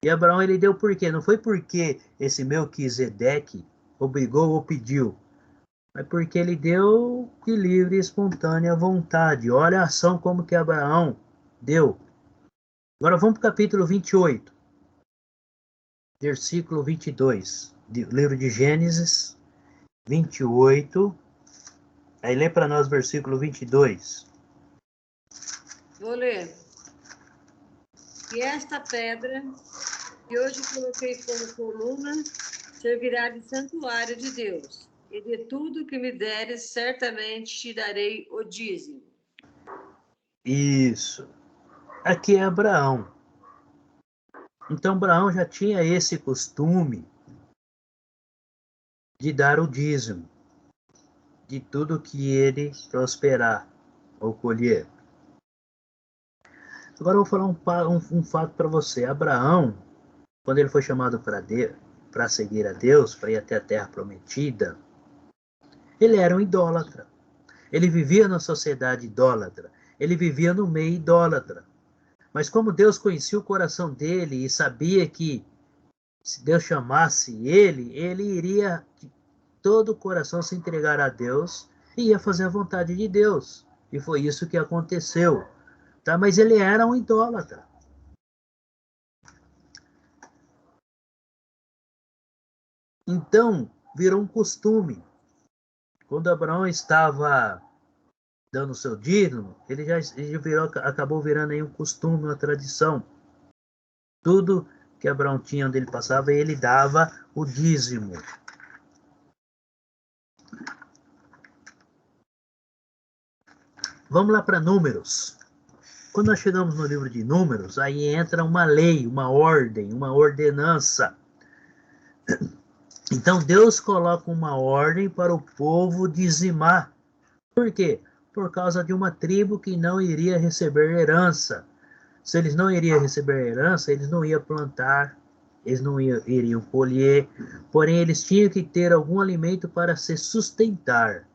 E Abraão ele deu por quê? Não foi porque esse Melquisedeque obrigou ou pediu, mas porque ele deu de livre e espontânea vontade. Olha a ação como que Abraão deu. Agora vamos para o capítulo 28, versículo 22, do livro de Gênesis 28. Aí lê para nós o versículo 22. Vou ler. E esta pedra, que hoje coloquei como coluna, servirá de santuário de Deus. E de tudo que me deres, certamente te darei o dízimo. Isso. Aqui é Abraão. Então Abraão já tinha esse costume de dar o dízimo de tudo que ele prosperar ou colher. Agora eu vou falar um fato para você. Abraão, quando ele foi chamado para seguir a Deus, para ir até a terra prometida, ele era um idólatra. Ele vivia na sociedade idólatra. Ele vivia no meio idólatra. Mas como Deus conhecia o coração dele e sabia que se Deus chamasse ele, ele iria de todo o coração se entregar a Deus e ia fazer a vontade de Deus. E foi isso que aconteceu. Tá? Mas ele era um idólatra. Então, virou um costume. Quando Abraão estava dando o seu dízimo, ele acabou virando aí um costume, uma tradição. Tudo que Abraão tinha onde ele passava, ele dava o dízimo. Vamos lá para Números. Quando nós chegamos no livro de Números, aí entra uma lei, uma ordem, uma ordenança. Então Deus coloca uma ordem para o povo dizimar. Por quê? Por causa de uma tribo que não iria receber herança. Se eles não iriam receber herança, eles não iam plantar, eles não iriam colher, porém eles tinham que ter algum alimento para se sustentar.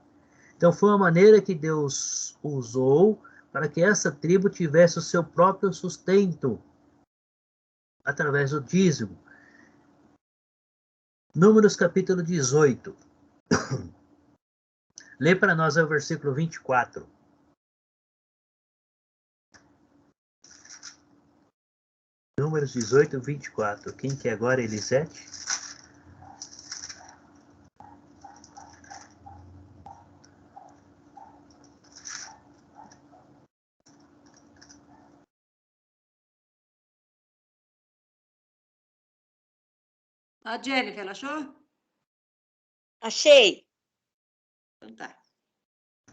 Então foi uma maneira que Deus usou para que essa tribo tivesse o seu próprio sustento através do dízimo. Números capítulo 18. Lê para nós o versículo 24. Números 18, 24. Quem que é agora, Elisete? A Jennifer, achou? Achei. Então tá.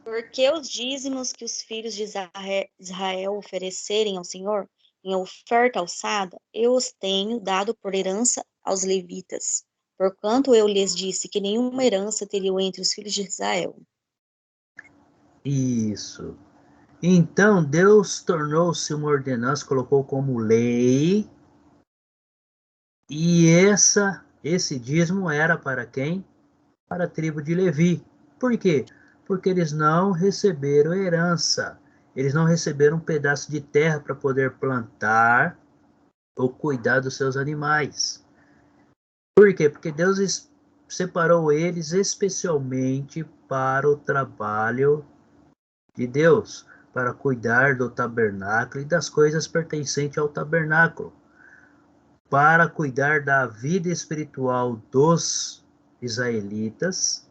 Porque os dízimos que os filhos de Israel oferecerem ao Senhor em oferta alçada, eu os tenho dado por herança aos levitas, porquanto eu lhes disse que nenhuma herança teriam entre os filhos de Israel. Isso. Então, Deus tornou-se uma ordenança, colocou como lei, e esse dízimo era para quem? Para a tribo de Levi. Por quê? Porque eles não receberam herança. Eles não receberam um pedaço de terra para poder plantar ou cuidar dos seus animais. Por quê? Porque Deus separou eles especialmente para o trabalho de Deus, para cuidar do tabernáculo e das coisas pertencentes ao tabernáculo, para cuidar da vida espiritual dos israelitas,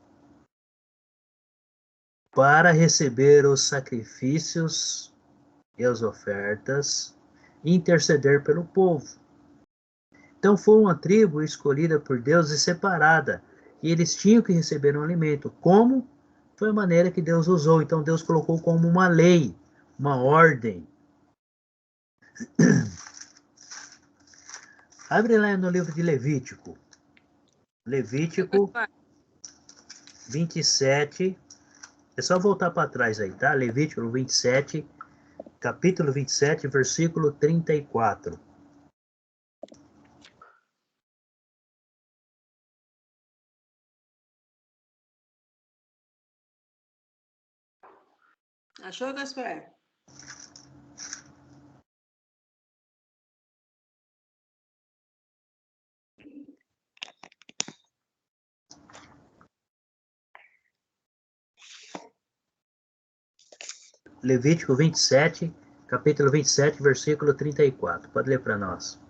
para receber os sacrifícios e as ofertas, e interceder pelo povo. Então foi uma tribo escolhida por Deus e separada, e eles tinham que receber um alimento. Como? Foi a maneira que Deus usou. Então Deus colocou como uma lei, uma ordem. Abre lá no livro de Levítico. Levítico 27. É só voltar para trás aí, tá? Levítico 27, capítulo 27, versículo 34. Achou, Gaspar? Levítico 27, capítulo 27, versículo 34. Pode ler para nós.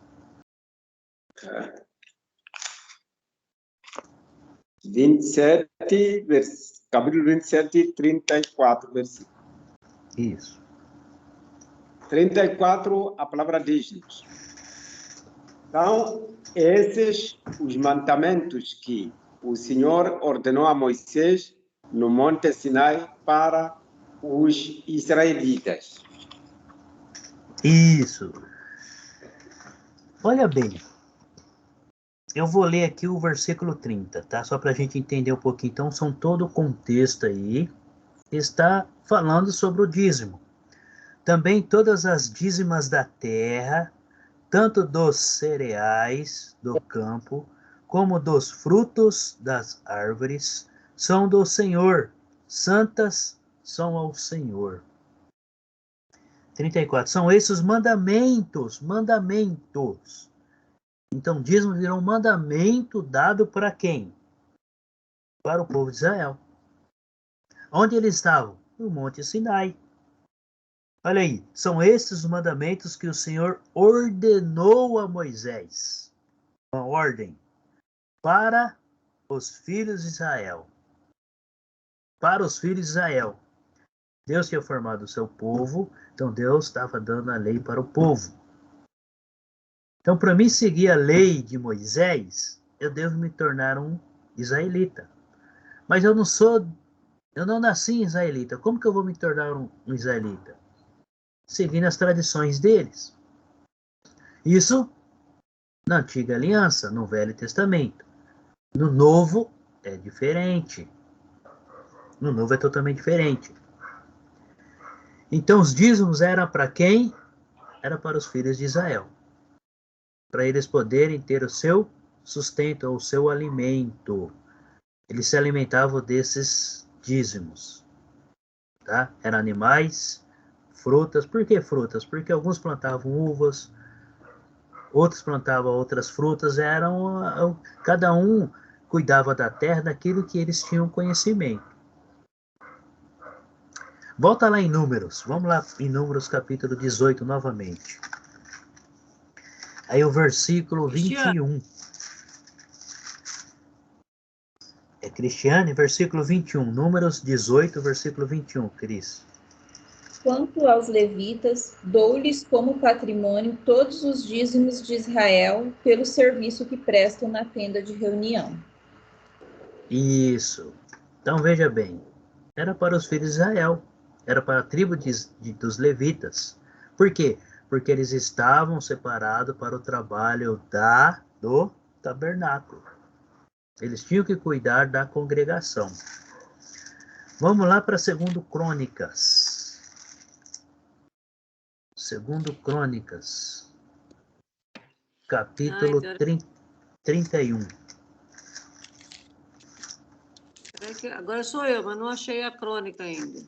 27, capítulo 27, 34, versículo. Isso. 34, a palavra diz-nos. Então, esses os mandamentos que o Senhor ordenou a Moisés no Monte Sinai para os israelitas. Isso. Olha bem. Eu vou ler aqui o versículo 30, tá? Só para a gente entender um pouquinho. Então, são todo o contexto aí. Está falando sobre o dízimo. Também todas as dízimas da terra, tanto dos cereais do campo, como dos frutos das árvores, são do Senhor. Santas são ao Senhor. 34. São esses os mandamentos. Então, dízimo virou um mandamento dado para quem? Para o povo de Israel. Onde eles estavam? No Monte Sinai. Olha aí, são estes os mandamentos que o Senhor ordenou a Moisés. Uma ordem para os filhos de Israel. Para os filhos de Israel. Deus tinha formado o seu povo, então Deus estava dando a lei para o povo. Então, para mim seguir a lei de Moisés, eu devo me tornar um israelita. Mas eu não nasci israelita. Como que eu vou me tornar um israelita? Seguindo as tradições deles. Isso na Antiga Aliança, no Velho Testamento. No Novo é diferente. No Novo é totalmente diferente. Então os dízimos eram para quem? Era para os filhos de Israel. Para eles poderem ter o seu sustento, ou o seu alimento. Eles se alimentavam desses dízimos. Tá? Eram animais, frutas. Por que frutas? Porque alguns plantavam uvas, outros plantavam outras frutas. Cada um cuidava da terra daquilo que eles tinham conhecimento. Volta lá em Números. Vamos lá em Números capítulo 18 novamente. Aí o versículo 21. É Cristiane, versículo 21. Números 18, versículo 21, Cris. Quanto aos levitas, dou-lhes como patrimônio todos os dízimos de Israel pelo serviço que prestam na tenda de reunião. Isso. Então veja bem, era para os filhos de Israel, era para a tribo dos levitas. Por quê? Porque eles estavam separados para o trabalho do tabernáculo. Eles tinham que cuidar da congregação. Vamos lá para 2 Crônicas. Segundo Crônicas, capítulo 31. Agora sou eu, mas não achei a crônica ainda.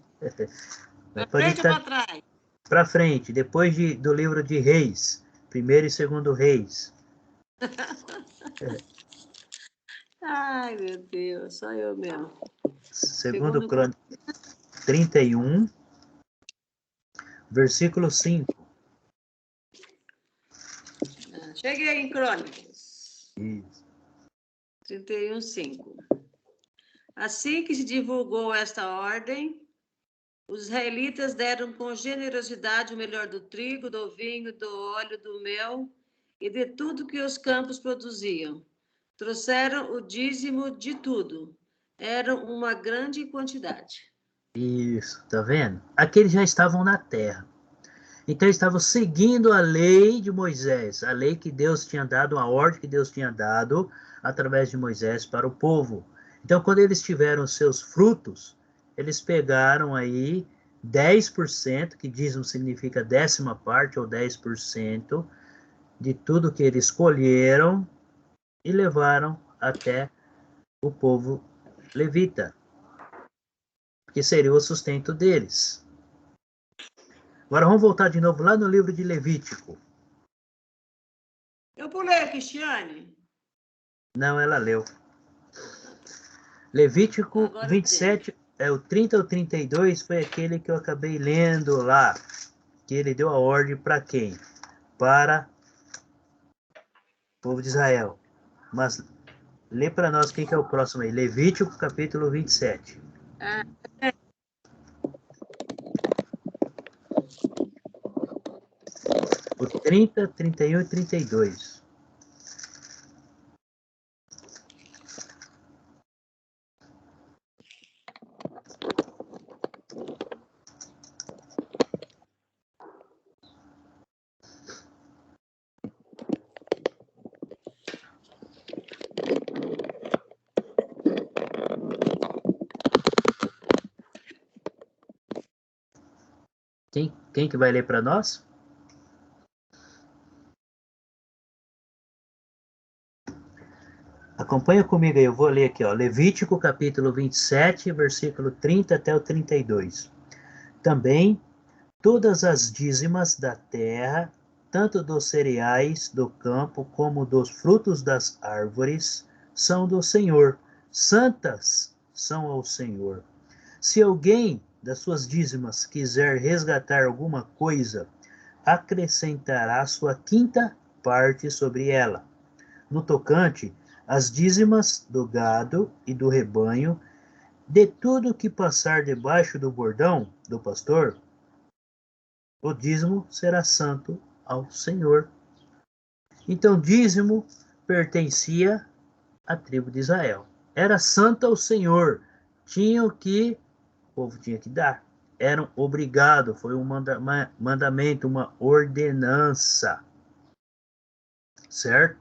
Para frente ou para trás? Para frente, depois do livro de Reis, primeiro e segundo Reis. Ai, meu Deus, só eu mesmo. Segundo Crônicas 31, versículo 5. Cheguei em Crônicas. Isso. 31, 5. Assim que se divulgou esta ordem, os israelitas deram com generosidade o melhor do trigo, do vinho, do óleo, do mel e de tudo que os campos produziam. Trouxeram o dízimo de tudo. Era uma grande quantidade. Isso, tá vendo? Aqueles já estavam na terra. Então eles estavam seguindo a lei de Moisés, a lei que Deus tinha dado, a ordem que Deus tinha dado através de Moisés para o povo. Então, quando eles tiveram seus frutos, eles pegaram aí 10%, que dízimo significa 10ª parte ou 10% de tudo que eles colheram e levaram até o povo levita, que seria o sustento deles. Agora vamos voltar de novo lá no livro de Levítico. Eu pulei, Cristiane. Não, ela leu. Levítico agora 27, o 30 ou 32 foi aquele que eu acabei lendo lá, que ele deu a ordem para quem? Para o povo de Israel. Mas lê para nós quem que é o próximo aí. Levítico capítulo 27. O 30, 31 e 32. Quem que vai ler para nós? Acompanha comigo aí, eu vou ler aqui, ó. Levítico capítulo 27, versículo 30 até o 32. Também todas as dízimas da terra, tanto dos cereais do campo como dos frutos das árvores, são do Senhor. Santas são ao Senhor. Se alguém das suas dízimas quiser resgatar alguma coisa, acrescentará sua 5ª parte sobre ela. No tocante às dízimas do gado e do rebanho, de tudo que passar debaixo do bordão do pastor, o dízimo será santo ao Senhor. Então, dízimo pertencia à tribo de Israel. Era santo ao Senhor. O povo tinha que dar. Eram obrigados, foi um mandamento, uma ordenança. Certo?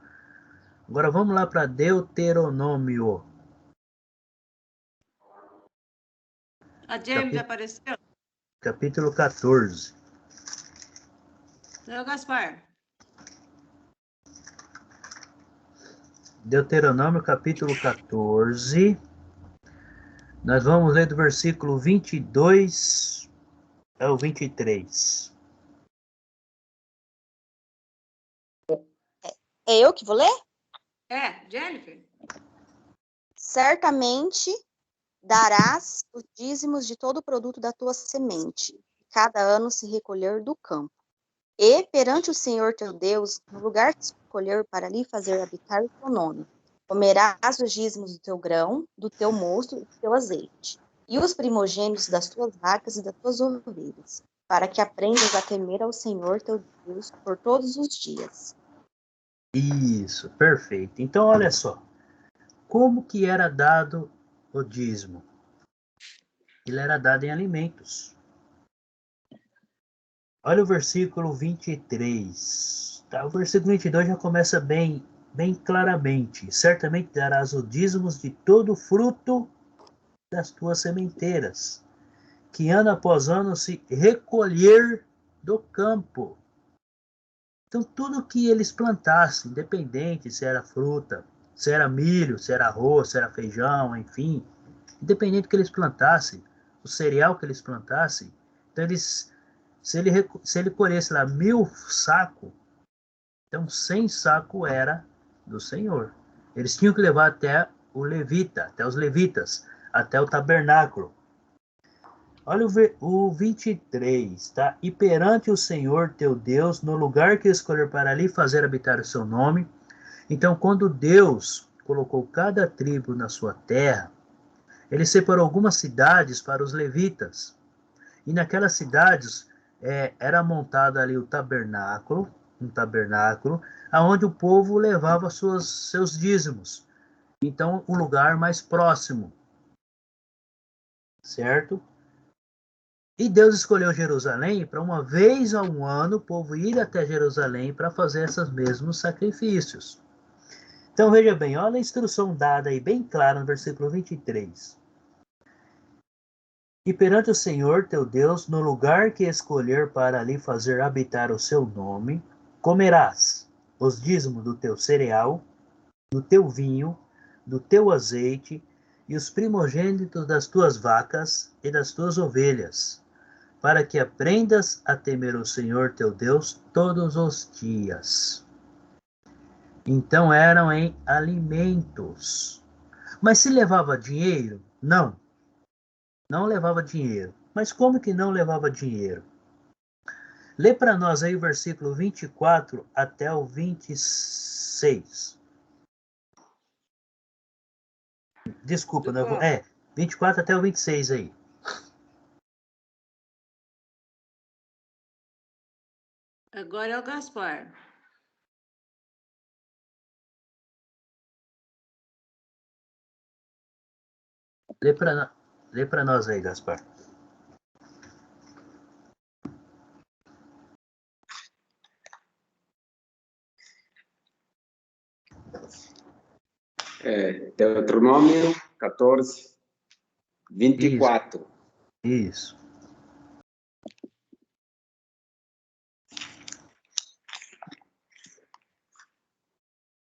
Agora vamos lá para Deuteronômio. A Jamie apareceu? Capítulo 14. Não, Gaspar. Deuteronômio capítulo 14. Nós vamos ler do versículo 22 ao 23. É eu que vou ler? Jennifer. Certamente darás os dízimos de todo o produto da tua semente, cada ano se recolher do campo. E, perante o Senhor teu Deus, no lugar que escolher para lhe fazer habitar o teu nome, comerás os dízimos do teu grão, do teu mosto e do teu azeite, e os primogênitos das tuas vacas e das tuas ovelhas, para que aprendas a temer ao Senhor teu Deus por todos os dias. Isso, perfeito. Então, olha só. Como que era dado o dízimo? Ele era dado em alimentos. Olha o versículo 23. Tá? O versículo 22 já começa bem claramente. Certamente darás os dízimos de todo o fruto das tuas sementeiras, que ano após ano se recolher do campo. Então, tudo que eles plantassem, independente se era fruta, se era milho, se era arroz, se era feijão, enfim, independente do que eles plantassem, o cereal que eles plantassem, então se ele colhesse lá 1000 sacos, então 100 sacos era do Senhor. Eles tinham que levar até o levita, até os levitas, até o tabernáculo. Olha o 23, tá? E perante o Senhor teu Deus, no lugar que escolher para ali fazer habitar o seu nome. Então, quando Deus colocou cada tribo na sua terra, ele separou algumas cidades para os levitas. E naquelas cidades era montado ali o tabernáculo, um tabernáculo, aonde o povo levava seus dízimos. Então, o lugar mais próximo, certo? E Deus escolheu Jerusalém para uma vez ao ano o povo ir até Jerusalém para fazer esses mesmos sacrifícios. Então veja bem, olha a instrução dada aí bem clara no versículo 23. E perante o Senhor teu Deus, no lugar que escolher para ali fazer habitar o seu nome, comerás os dízimos do teu cereal, do teu vinho, do teu azeite e os primogênitos das tuas vacas e das tuas ovelhas, para que aprendas a temer o Senhor teu Deus todos os dias. Então eram em alimentos. Mas se levava dinheiro? Não. Não levava dinheiro. Mas como que não levava dinheiro? Lê para nós aí o versículo 24 até o 26. Desculpa, não, 24 até o 26 aí. Agora é o Gaspar. Lê para nós aí, Gaspar. Deuteronômio 14, 24. Isso. Isso.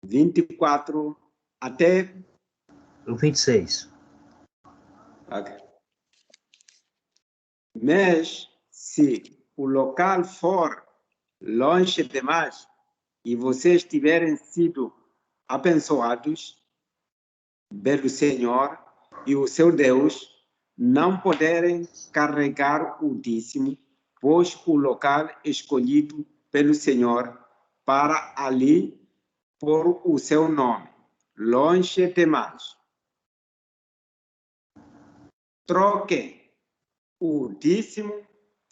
24 até o 26. Okay. Mas se o local for longe demais e vocês tiverem sido abençoados pelo Senhor e o seu Deus, não poderem carregar o dízimo, pois o local escolhido pelo Senhor para ali por o seu nome, longe demais. Troquem o dízimo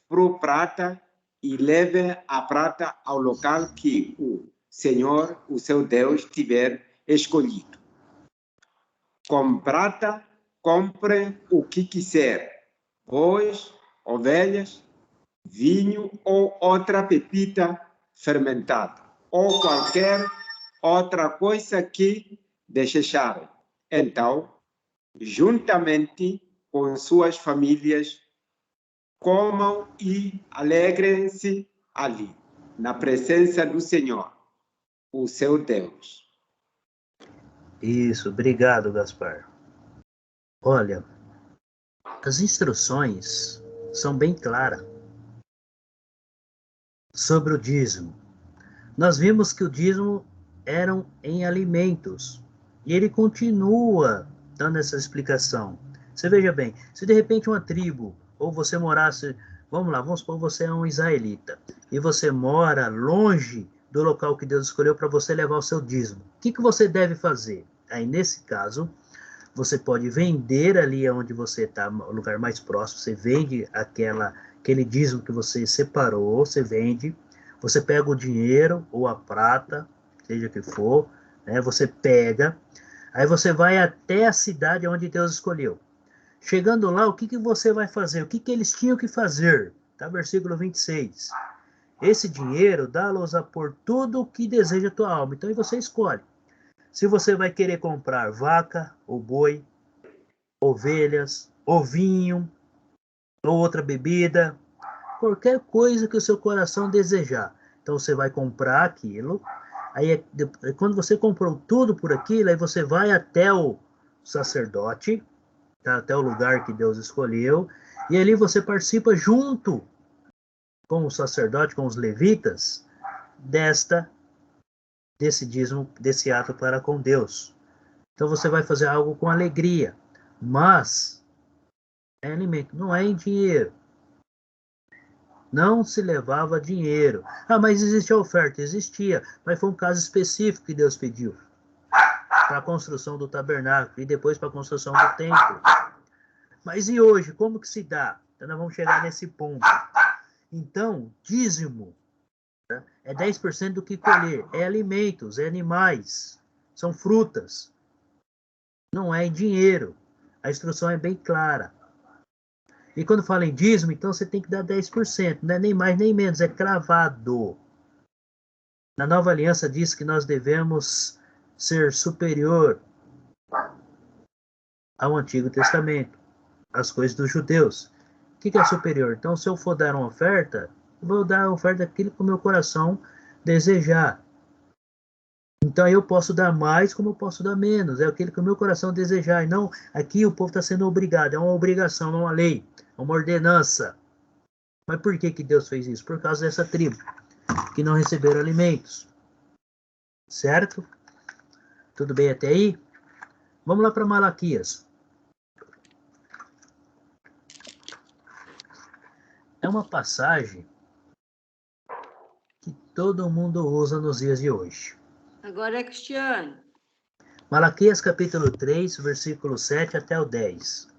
por prata e levem a prata ao local que o Senhor, o seu Deus, tiver escolhido. Com prata, comprem o que quiser, bois, ovelhas, vinho ou outra bebida fermentada, ou qualquer outra coisa que desejarem. Então, juntamente com suas famílias, comam e alegrem-se ali, na presença do Senhor, o seu Deus. Isso, obrigado, Gaspar. Olha, as instruções são bem claras sobre o dízimo. Nós vimos que o dízimo eram em alimentos, e ele continua dando essa explicação. Você veja bem, se de repente uma tribo, ou você morasse, vamos supor que você é um israelita, e você mora longe do local que Deus escolheu para você levar o seu dízimo, o que você deve fazer? Aí, nesse caso, você pode vender ali onde você está, no lugar mais próximo, você vende aquele dízimo que você separou, você vende, você pega o dinheiro ou a prata, seja o que for, né, você pega, aí você vai até a cidade onde Deus escolheu. Chegando lá, o que você vai fazer? O que eles tinham que fazer? Tá, versículo 26. Esse dinheiro dá-los a por tudo o que deseja a tua alma. Então, aí você escolhe. Se você vai querer comprar vaca ou boi, ovelhas, ou vinho, ou outra bebida, qualquer coisa que o seu coração desejar. Então você vai comprar aquilo, aí quando você comprou tudo por aquilo, aí você vai até o sacerdote, tá? Até o lugar que Deus escolheu, e ali você participa junto com o sacerdote, com os levitas, desse dízimo, desse ato para com Deus. Então você vai fazer algo com alegria, mas é alimento, não é em dinheiro. Não se levava dinheiro. Ah, mas existe a oferta? Existia, mas foi um caso específico que Deus pediu para a construção do tabernáculo e depois para a construção do templo. Mas e hoje, como que se dá? Então nós vamos chegar nesse ponto. Então, dízimo, né, é 10% do que colher. É alimentos, é animais, são frutas. Não é em dinheiro. A instrução é bem clara. E quando fala em dízimo, então você tem que dar 10%. Não é nem mais nem menos, é cravado. Na Nova Aliança diz que nós devemos ser superior ao Antigo Testamento, às coisas dos judeus. O que é superior? Então, se eu for dar uma oferta, eu vou dar a oferta daquilo que o meu coração desejar. Então, eu posso dar mais como eu posso dar menos. É aquilo que o meu coração desejar. E não, aqui o povo está sendo obrigado. É uma obrigação, não uma lei. É uma ordenança. Mas por que Deus fez isso? Por causa dessa tribo, que não receberam alimentos. Certo? Tudo bem até aí? Vamos lá para Malaquias. É uma passagem que todo mundo usa nos dias de hoje. Agora é Cristiane. Malaquias capítulo 3, versículo 7 até o 10.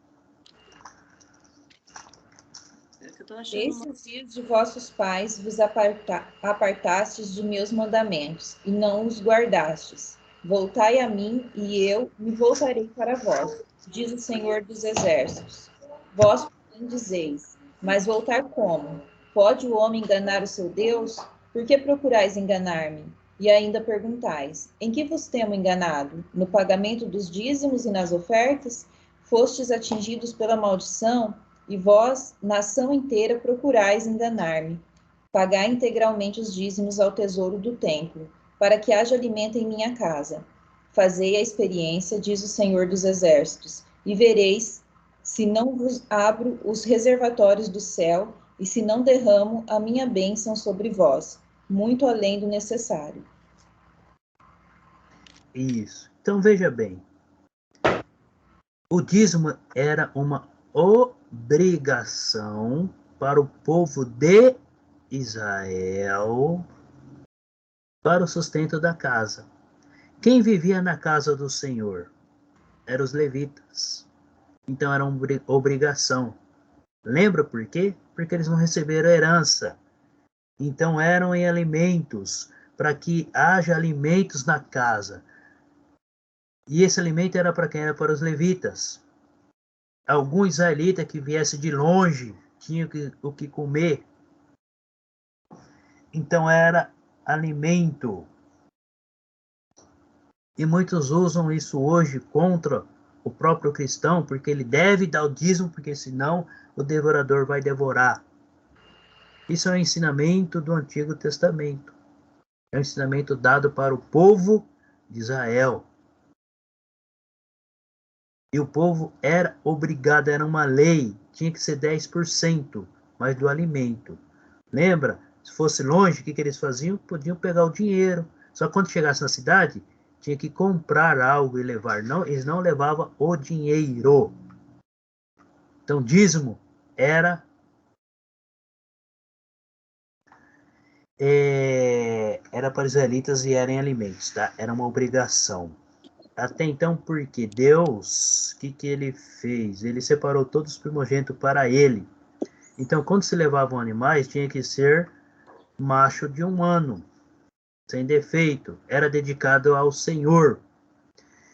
Desses dias de vossos pais vos apartastes de meus mandamentos, e não os guardastes. Voltai a mim, e eu me voltarei para vós, diz o Senhor dos Exércitos. Vós, porém, dizeis, mas voltar como? Pode o homem enganar o seu Deus? Por que procurais enganar-me? E ainda perguntais, em que vos temo enganado? No pagamento dos dízimos e nas ofertas? Fostes atingidos pela maldição? E vós, nação inteira, procurais enganar-me. Pagai integralmente os dízimos ao tesouro do templo, para que haja alimento em minha casa. Fazei a experiência, diz o Senhor dos Exércitos, e vereis se não vos abro os reservatórios do céu e se não derramo a minha bênção sobre vós, muito além do necessário. Isso. Então veja bem. O dízimo era uma obrigação para o povo de Israel para o sustento da casa. Quem vivia na casa do Senhor? Eram os levitas. Então era uma obrigação. Lembra por quê? Porque eles não receberam herança. Então eram em alimentos, para que haja alimentos na casa. E esse alimento era para quem? Era para os levitas. Algum israelita que viesse de longe tinha o que comer. Então era alimento. E muitos usam isso hoje contra o próprio cristão, porque ele deve dar o dízimo, porque senão o devorador vai devorar. Isso é um ensinamento do Antigo Testamento. É um ensinamento dado para o povo de Israel. E o povo era obrigado, era uma lei, tinha que ser 10%, mas do alimento. Lembra? Se fosse longe, o que eles faziam? Podiam pegar o dinheiro. Só que quando chegasse na cidade, tinha que comprar algo e levar. Não, eles não levavam o dinheiro. Então, dízimo era para os israelitas e eram alimentos, tá? Era uma obrigação. Até então, porque Deus, o que ele fez? Ele separou todos os primogênitos para ele. Então, quando se levavam animais, tinha que ser macho de 1 ano, sem defeito. Era dedicado ao Senhor.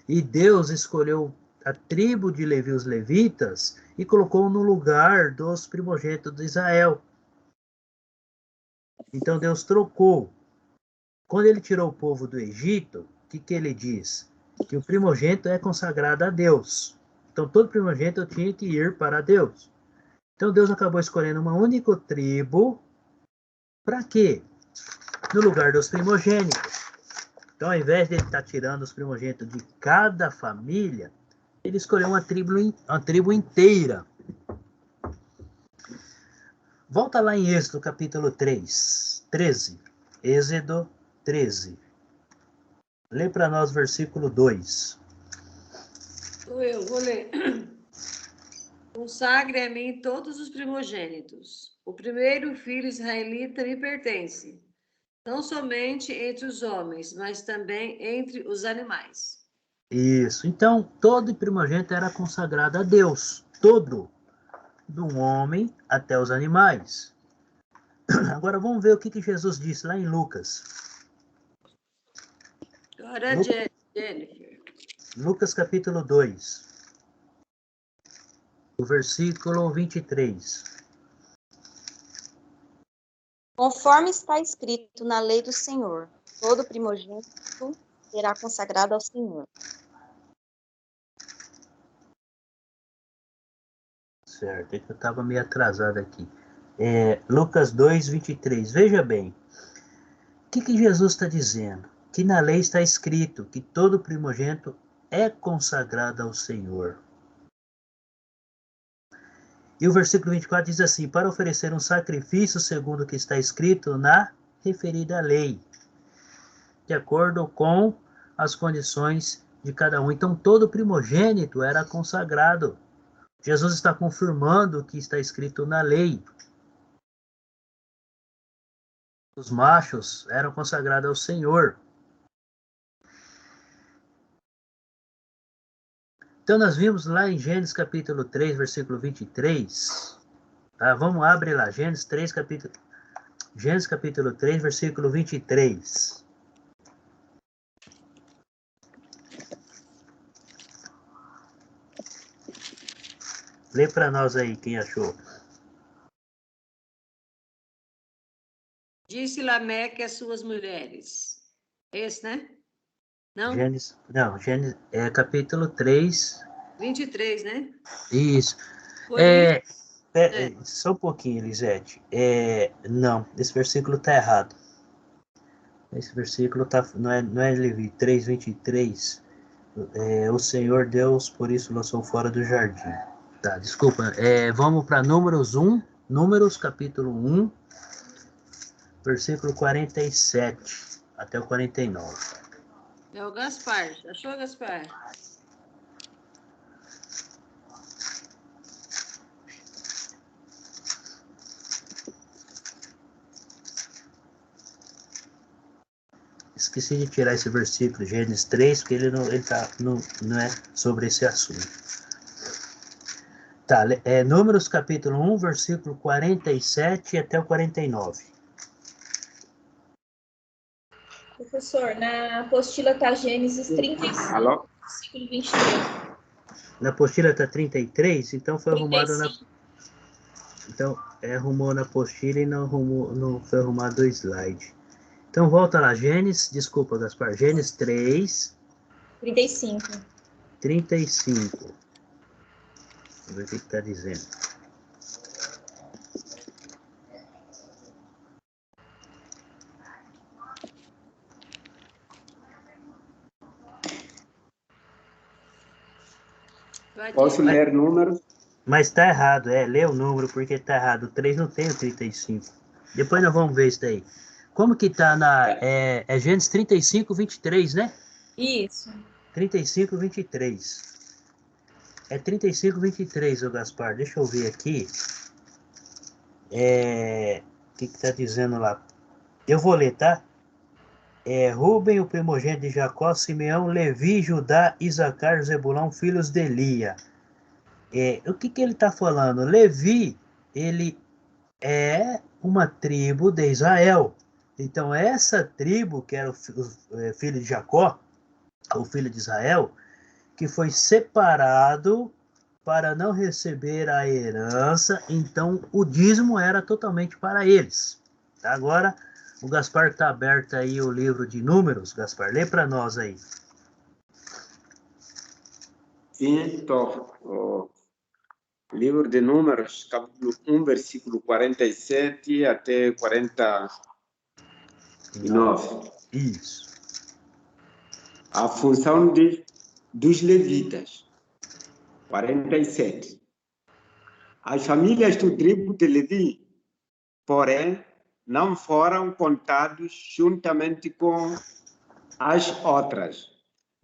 E Deus escolheu a tribo de Levi, os levitas, e colocou no lugar dos primogênitos de Israel. Então, Deus trocou. Quando ele tirou o povo do Egito, o que ele diz? Que o primogênito é consagrado a Deus. Então, todo primogênito tinha que ir para Deus. Então Deus acabou escolhendo uma única tribo. Para quê? No lugar dos primogênitos. Então, ao invés de ele estar tirando os primogênitos de cada família, ele escolheu uma tribo inteira. Volta lá em Êxodo, capítulo 13. Êxodo 13. Lê para nós o versículo 2. Eu vou ler. Consagre a mim todos os primogênitos. O primeiro filho israelita me pertence, não somente entre os homens, mas também entre os animais. Isso. Então, todo primogênito era consagrado a Deus. Todo. Do homem até os animais. Agora vamos ver o que Jesus disse lá em Lucas. Agora, Jennifer. Lucas capítulo 2. O versículo 23. Conforme está escrito na lei do Senhor, todo primogênito será consagrado ao Senhor. Certo, é que eu estava meio atrasado aqui. Lucas 2, 23. Veja bem. O que Jesus está dizendo? Que na lei está escrito que todo primogênito é consagrado ao Senhor. E o versículo 24 diz assim: para oferecer um sacrifício segundo o que está escrito na referida lei, de acordo com as condições de cada um. Então, todo primogênito era consagrado. Jesus está confirmando o que está escrito na lei. Os machos eram consagrados ao Senhor. Então, nós vimos lá em Gênesis capítulo 3, versículo 23. Vamos abrir lá, Gênesis capítulo 3, versículo 23. Lê para nós aí, quem achou. Disse Lameque às suas mulheres. Esse, né? Não? Gênesis capítulo 3. 23, né? Isso. Por isso. Só um pouquinho, Elisete. Não, esse versículo está errado. Esse versículo não é Levi 3, 23. O Senhor Deus, por isso, lançou fora do jardim. Tá, desculpa. Vamos para Números capítulo 1, versículo 47 até o 49. É o Gaspar. Achou, Gaspar? Esqueci de tirar esse versículo, Gênesis 3, porque ele não é sobre esse assunto. Tá, Números capítulo 1, versículo 47 até o 49. Professor, na apostila está Gênesis 35, Alô? versículo 23. Na apostila está 33, então foi arrumado 35. Então, arrumou na apostila e não foi arrumado o slide. Então, volta lá, desculpa, Gaspar, Gênesis 3. 35. 35. Vamos ver o que está dizendo. Posso ler números? Mas está errado, lê o número porque está errado. O 3 não tem o 35. Depois nós vamos ver isso daí. Como que está é Gênesis 35, 23, né? Isso. 35, 23. É 35, 23, ô Gaspar. Deixa eu ver aqui. O que está dizendo lá? Eu vou ler, tá? Rúben, o primogênito de Jacó, Simeão, Levi, Judá, Isacar, Zebulão, filhos de Elia. O que ele está falando? Levi, ele é uma tribo de Israel. Então, essa tribo, que era o filho de Jacó, o filho de Israel, que foi separado para não receber a herança, então o dízimo era totalmente para eles. Agora, o Gaspar está aberto aí o livro de Números. Gaspar, lê para nós aí. Sim, estou Livro de Números, capítulo 1, versículo 47 até 49. Isso. A função dos levitas. 47. As famílias do tribo de Levi, porém, não foram contados juntamente com as outras,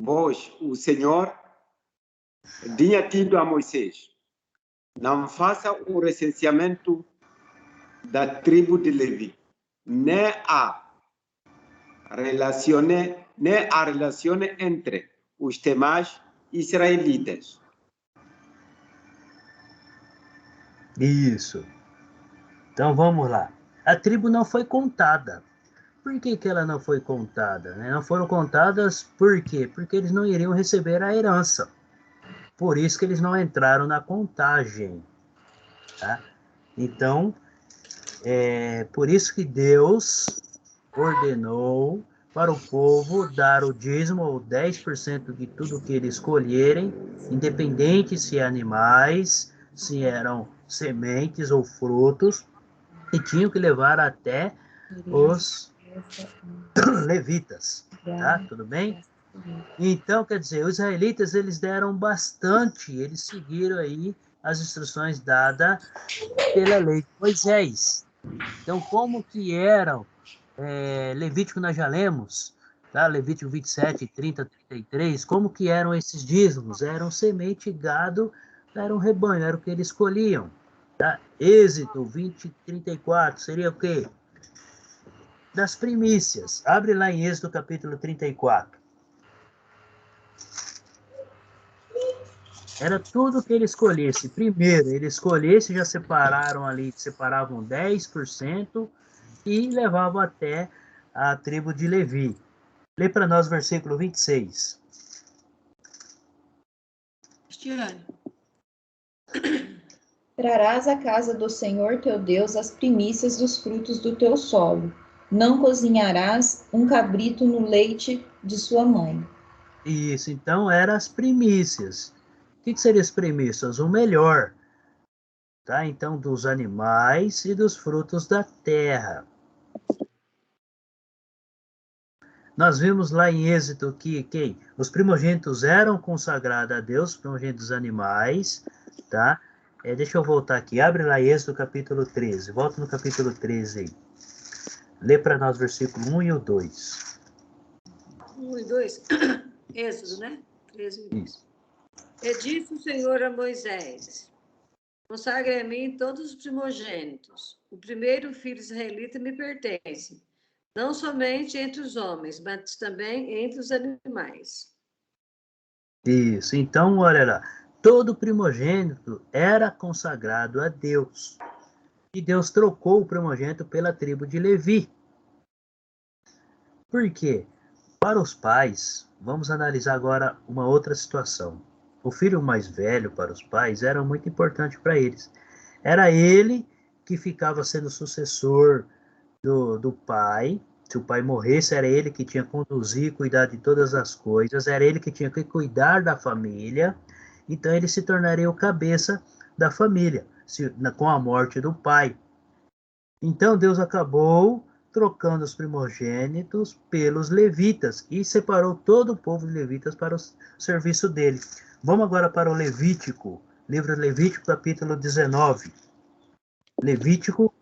pois o Senhor tinha dito a Moisés: não faça o recenseamento da tribo de Levi, nem a relacione entre os demais israelitas. Isso. Então vamos lá. A tribo não foi contada. Por que ela não foi contada? Não foram contadas por quê? Porque eles não iriam receber a herança. Por isso que eles não entraram na contagem. Tá? Então, por isso que Deus ordenou para o povo dar o dízimo, ou 10% de tudo que eles escolherem, independente se é animais, se eram sementes ou frutos, e tinham que levar até os levitas, tá? Tudo bem? Então, quer dizer, os israelitas, eles deram bastante, eles seguiram aí as instruções dadas pela lei de Moisés. Então, como que eram, Levítico nós já lemos, tá? Levítico 27, 30, 33, como que eram esses dízimos? Eram semente, gado, era um rebanho, era o que eles escolhiam. Tá? Êxodo 20, 34, seria o quê? Das primícias. Abre lá em Êxodo capítulo 34. Era tudo que ele escolhesse. Primeiro, ele escolhesse, já separaram ali, separavam 10% e levavam até a tribo de Levi. Lê para nós o versículo 26. Cristiane. Trarás à casa do Senhor teu Deus as primícias dos frutos do teu solo. Não cozinharás um cabrito no leite de sua mãe. Isso, então eram as primícias. O que seriam as primícias? O melhor, tá? Então, dos animais e dos frutos da terra. Nós vimos lá em Êxodo que os primogênitos eram consagrados a Deus, os primogênitos animais, tá? Deixa eu voltar aqui, abre lá Êxodo capítulo 13, volta no capítulo 13 aí. Lê para nós o versículo 1 e o 2. 1 e 2, Êxodo, né? 13 e 2. Isso. E disse o Senhor a Moisés: consagre a mim todos os primogênitos. O primeiro filho israelita me pertence, não somente entre os homens, mas também entre os animais. Isso, então, olha lá, todo primogênito era consagrado a Deus. E Deus trocou o primogênito pela tribo de Levi. Por quê? Para os pais, vamos analisar agora uma outra situação. O filho mais velho para os pais era muito importante para eles. Era ele que ficava sendo sucessor do pai. Se o pai morresse, era ele que tinha que conduzir e cuidar de todas as coisas. Era ele que tinha que cuidar da família. Então, ele se tornaria o cabeça da família, com a morte do pai. Então, Deus acabou trocando os primogênitos pelos levitas e separou todo o povo de levitas para o serviço dele. Vamos agora para o Levítico, livro Levítico, capítulo 19. Levítico,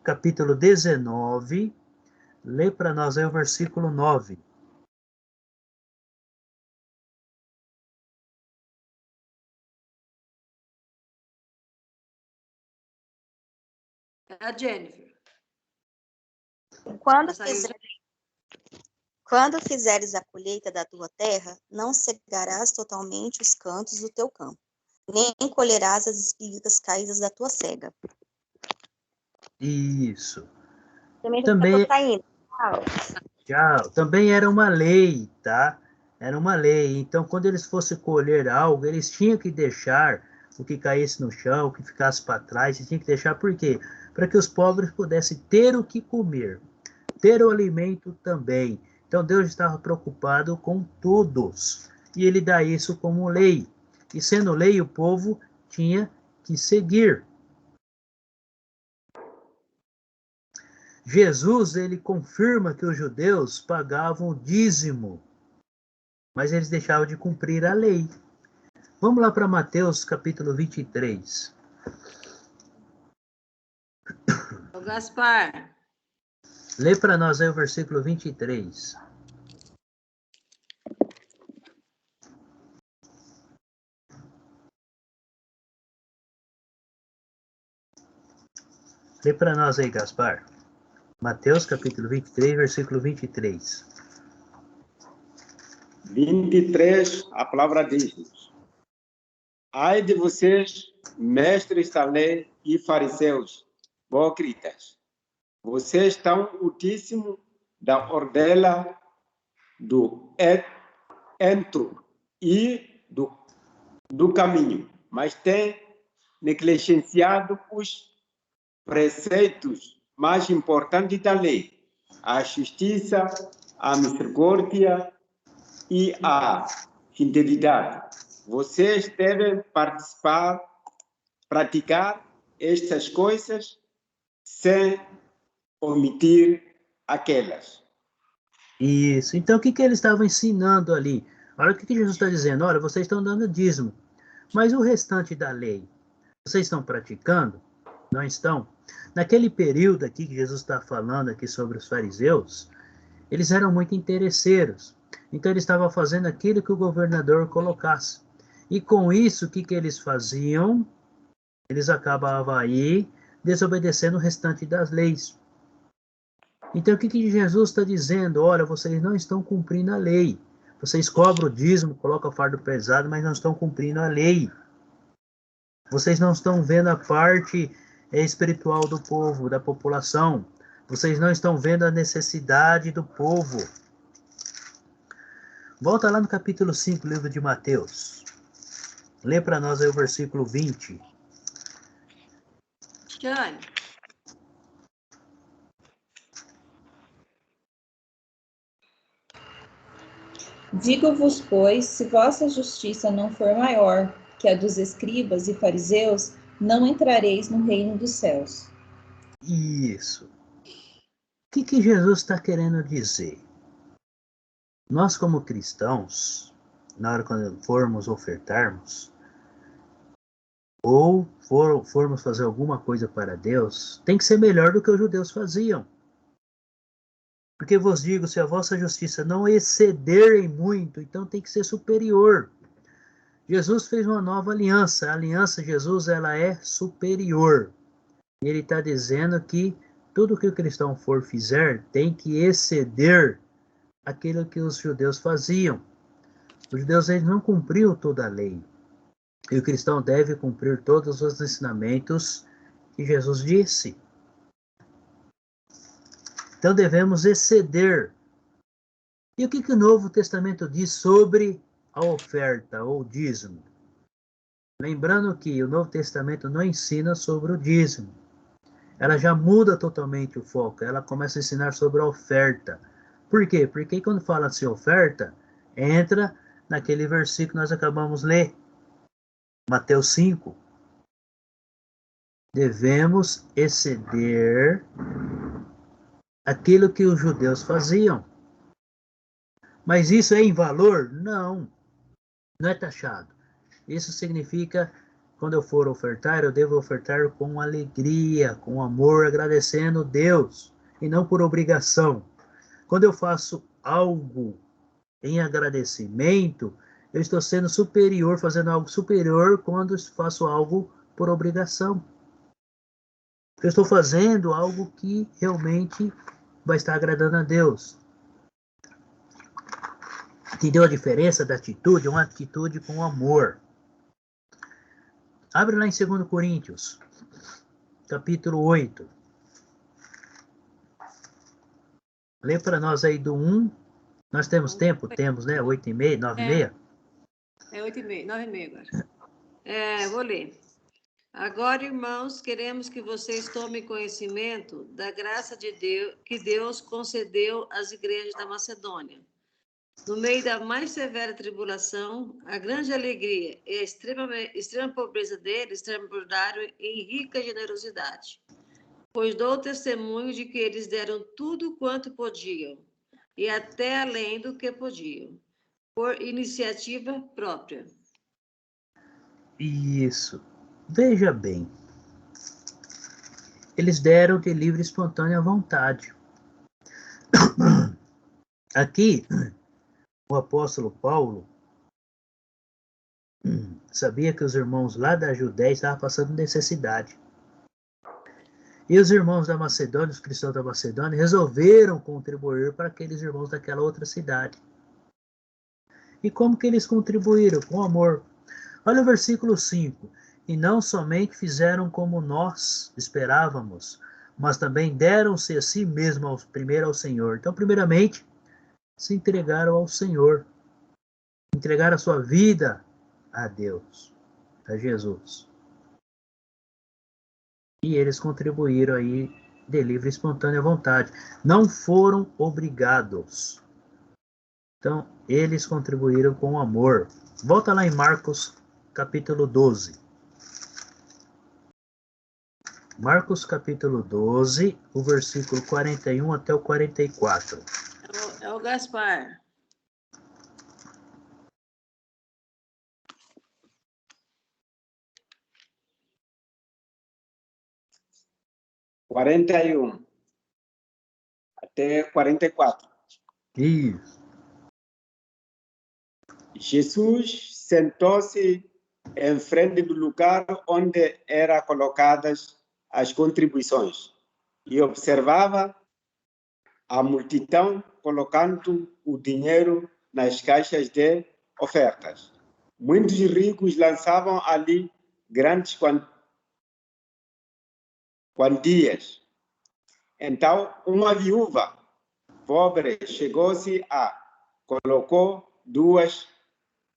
capítulo 19, lê para nós aí o versículo 9. A Jennifer. Quando fizeres a colheita da tua terra, não cegarás totalmente os cantos do teu campo, nem colherás as espigas caídas da tua cega. Isso. Também Tchau. Também era uma lei, tá? Era uma lei. Então, quando eles fossem colher algo, eles tinham que deixar o que caísse no chão, o que ficasse para trás, eles tinham que deixar por quê? Para que os pobres pudessem ter o que comer, ter o alimento também. Então, Deus estava preocupado com todos. E ele dá isso como lei. E sendo lei, o povo tinha que seguir. Jesus, ele confirma que os judeus pagavam o dízimo, mas eles deixavam de cumprir a lei. Vamos lá para Mateus, capítulo 23. O Gaspar. Lê para nós aí o versículo 23. Lê para nós aí, Gaspar. Mateus, capítulo 23, versículo 23. 23, a palavra diz: ai de vocês, mestres da lei e fariseus, hipócritas, vocês estão altíssimo da ordela do entro e do caminho, mas têm negligenciado os preceitos mais importantes da lei: a justiça, a misericórdia e a fidelidade. Vocês devem praticar estas coisas sem omitir aquelas. Isso. Então, o que eles estavam ensinando ali? Olha o que Jesus está dizendo. Olha, vocês estão dando dízimo, mas o restante da lei, vocês estão praticando? Não estão? Naquele período aqui que Jesus está falando aqui sobre os fariseus, eles eram muito interesseiros. Então, eles estavam fazendo aquilo que o governador colocasse. E com isso, o que eles faziam? Eles acabavam aí desobedecendo o restante das leis. Então, o que Jesus está dizendo? Olha, vocês não estão cumprindo a lei. Vocês cobram o dízimo, colocam o fardo pesado, mas não estão cumprindo a lei. Vocês não estão vendo a parte espiritual do povo, da população. Vocês não estão vendo a necessidade do povo. Volta lá no capítulo 5, livro de Mateus. Lê para nós aí o versículo 20. Jane. Digo-vos, pois, se vossa justiça não for maior que a dos escribas e fariseus, não entrareis no reino dos céus. Isso. O que Jesus está querendo dizer? Nós, como cristãos, na hora quando formos ofertarmos, ou formos fazer alguma coisa para Deus, tem que ser melhor do que os judeus faziam. Porque vos digo, se a vossa justiça não exceder em muito, então tem que ser superior. Jesus fez uma nova aliança. A aliança de Jesus, ela é superior. E ele está dizendo que tudo que o cristão for fizer tem que exceder aquilo que os judeus faziam. Os judeus, eles não cumpriam toda a lei. E o cristão deve cumprir todos os ensinamentos que Jesus disse. Então devemos exceder. E o que o Novo Testamento diz sobre a oferta ou dízimo? Lembrando que o Novo Testamento não ensina sobre o dízimo. Ela já muda totalmente o foco. Ela começa a ensinar sobre a oferta. Por quê? Porque quando fala assim oferta, entra naquele versículo que nós acabamos de ler. Mateus 5. Devemos exceder aquilo que os judeus faziam. Mas isso é em valor? Não. Não é taxado. Isso significa, quando eu for ofertar, eu devo ofertar com alegria, com amor, agradecendo a Deus, e não por obrigação. Quando eu faço algo em agradecimento, eu estou sendo superior, fazendo algo superior quando faço algo por obrigação. Eu estou fazendo algo que realmente vai estar agradando a Deus. Entendeu a diferença da atitude? Uma atitude com amor. Abre lá em 2 Coríntios, capítulo 8. Lê para nós aí do 1. Nós temos tempo? Temos, né? 8h30, 9h30? É 8h30, 9h30 agora. Vou ler. Agora, irmãos, queremos que vocês tomem conhecimento da graça de Deus que Deus concedeu às igrejas da Macedônia. No meio da mais severa tribulação, a grande alegria e a extrema pobreza deles transbordaram em rica generosidade. Pois dou testemunho de que eles deram tudo quanto podiam, e até além do que podiam, por iniciativa própria. Isso. Veja bem. Eles deram de livre e espontânea vontade. Aqui, o apóstolo Paulo sabia que os irmãos lá da Judéia estavam passando necessidade. E os irmãos da Macedônia, os cristãos da Macedônia, resolveram contribuir para aqueles irmãos daquela outra cidade. E como que eles contribuíram? Com amor. Olha o versículo 5. E não somente fizeram como nós esperávamos, mas também deram-se a si mesmos primeiro ao Senhor. Então, primeiramente, se entregaram ao Senhor. Entregaram a sua vida a Deus, a Jesus. E eles contribuíram aí de livre e espontânea vontade. Não foram obrigados. Então, eles contribuíram com amor. Volta lá em Marcos, capítulo 12. Marcos, capítulo 12, o versículo 41 até o 44. É o Gaspar. até 44. Isso. Jesus sentou-se em frente do lugar onde eram colocadas as contribuições e observava a multidão colocando o dinheiro nas caixas de ofertas. Muitos ricos lançavam ali grandes quantias. Então, uma viúva pobre chegou-se colocou 2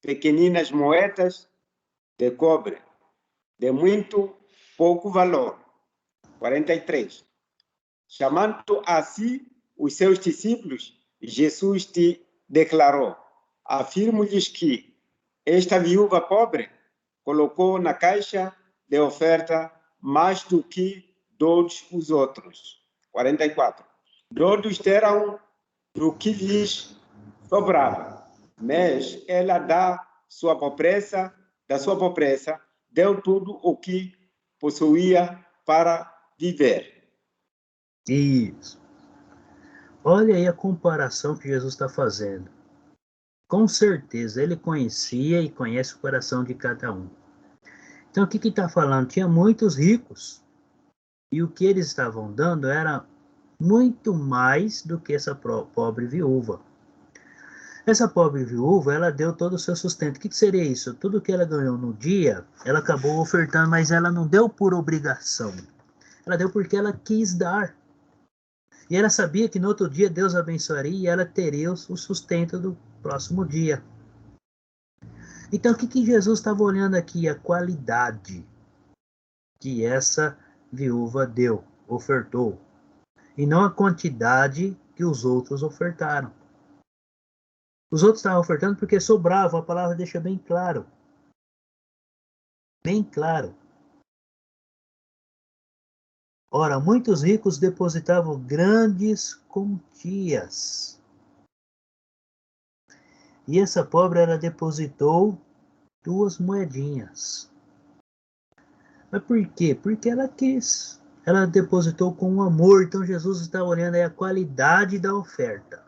pequeninas moedas de cobre, de muito pouco valor. 43. Chamando a si os seus discípulos, Jesus te declarou: afirmo-lhes que esta viúva pobre colocou na caixa de oferta mais do que todos os outros. 44. Todos terão do que lhes sobrava, mas ela da sua pobreza, deu tudo o que possuía para viver. Isso. Olha aí a comparação que Jesus está fazendo. Com certeza, ele conhecia e conhece o coração de cada um. Então, o que está falando? Tinha muitos ricos. E o que eles estavam dando era muito mais do que essa pobre viúva. Essa pobre viúva, ela deu todo o seu sustento. O que seria isso? Tudo que ela ganhou no dia, ela acabou ofertando, mas ela não deu por obrigação. Ela deu porque ela quis dar. E ela sabia que no outro dia Deus abençoaria e ela teria o sustento do próximo dia. Então, o que Jesus estava olhando aqui? A qualidade que essa viúva deu, ofertou. E não a quantidade que os outros ofertaram. Os outros estavam ofertando porque sobrava, a palavra deixa bem claro. Bem claro. Ora, muitos ricos depositavam grandes quantias. E essa pobre, ela depositou 2 moedinhas. Mas por quê? Porque ela quis. Ela depositou com amor. Então Jesus está olhando aí a qualidade da oferta.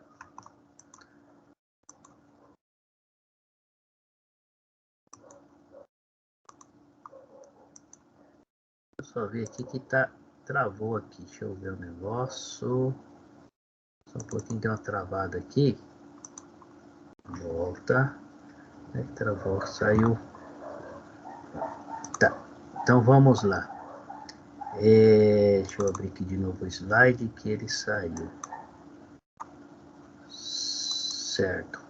Deixa eu só ver aqui que travou aqui. Deixa eu ver o negócio. Só um pouquinho, deu uma travada aqui. Volta. Travou, saiu. Tá. Então vamos lá. Deixa eu abrir aqui de novo o slide que ele saiu. Certo.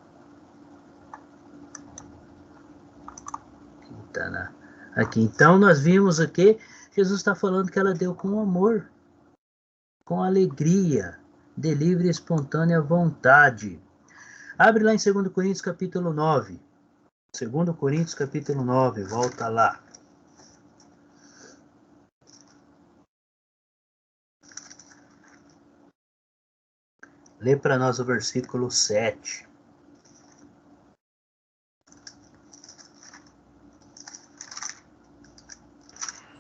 Aqui. Então nós vimos aqui, Jesus está falando que ela deu com amor, com alegria, de livre e espontânea vontade. Abre lá em 2 Coríntios capítulo 9. 2 Coríntios capítulo 9, volta lá. Lê para nós o versículo 7.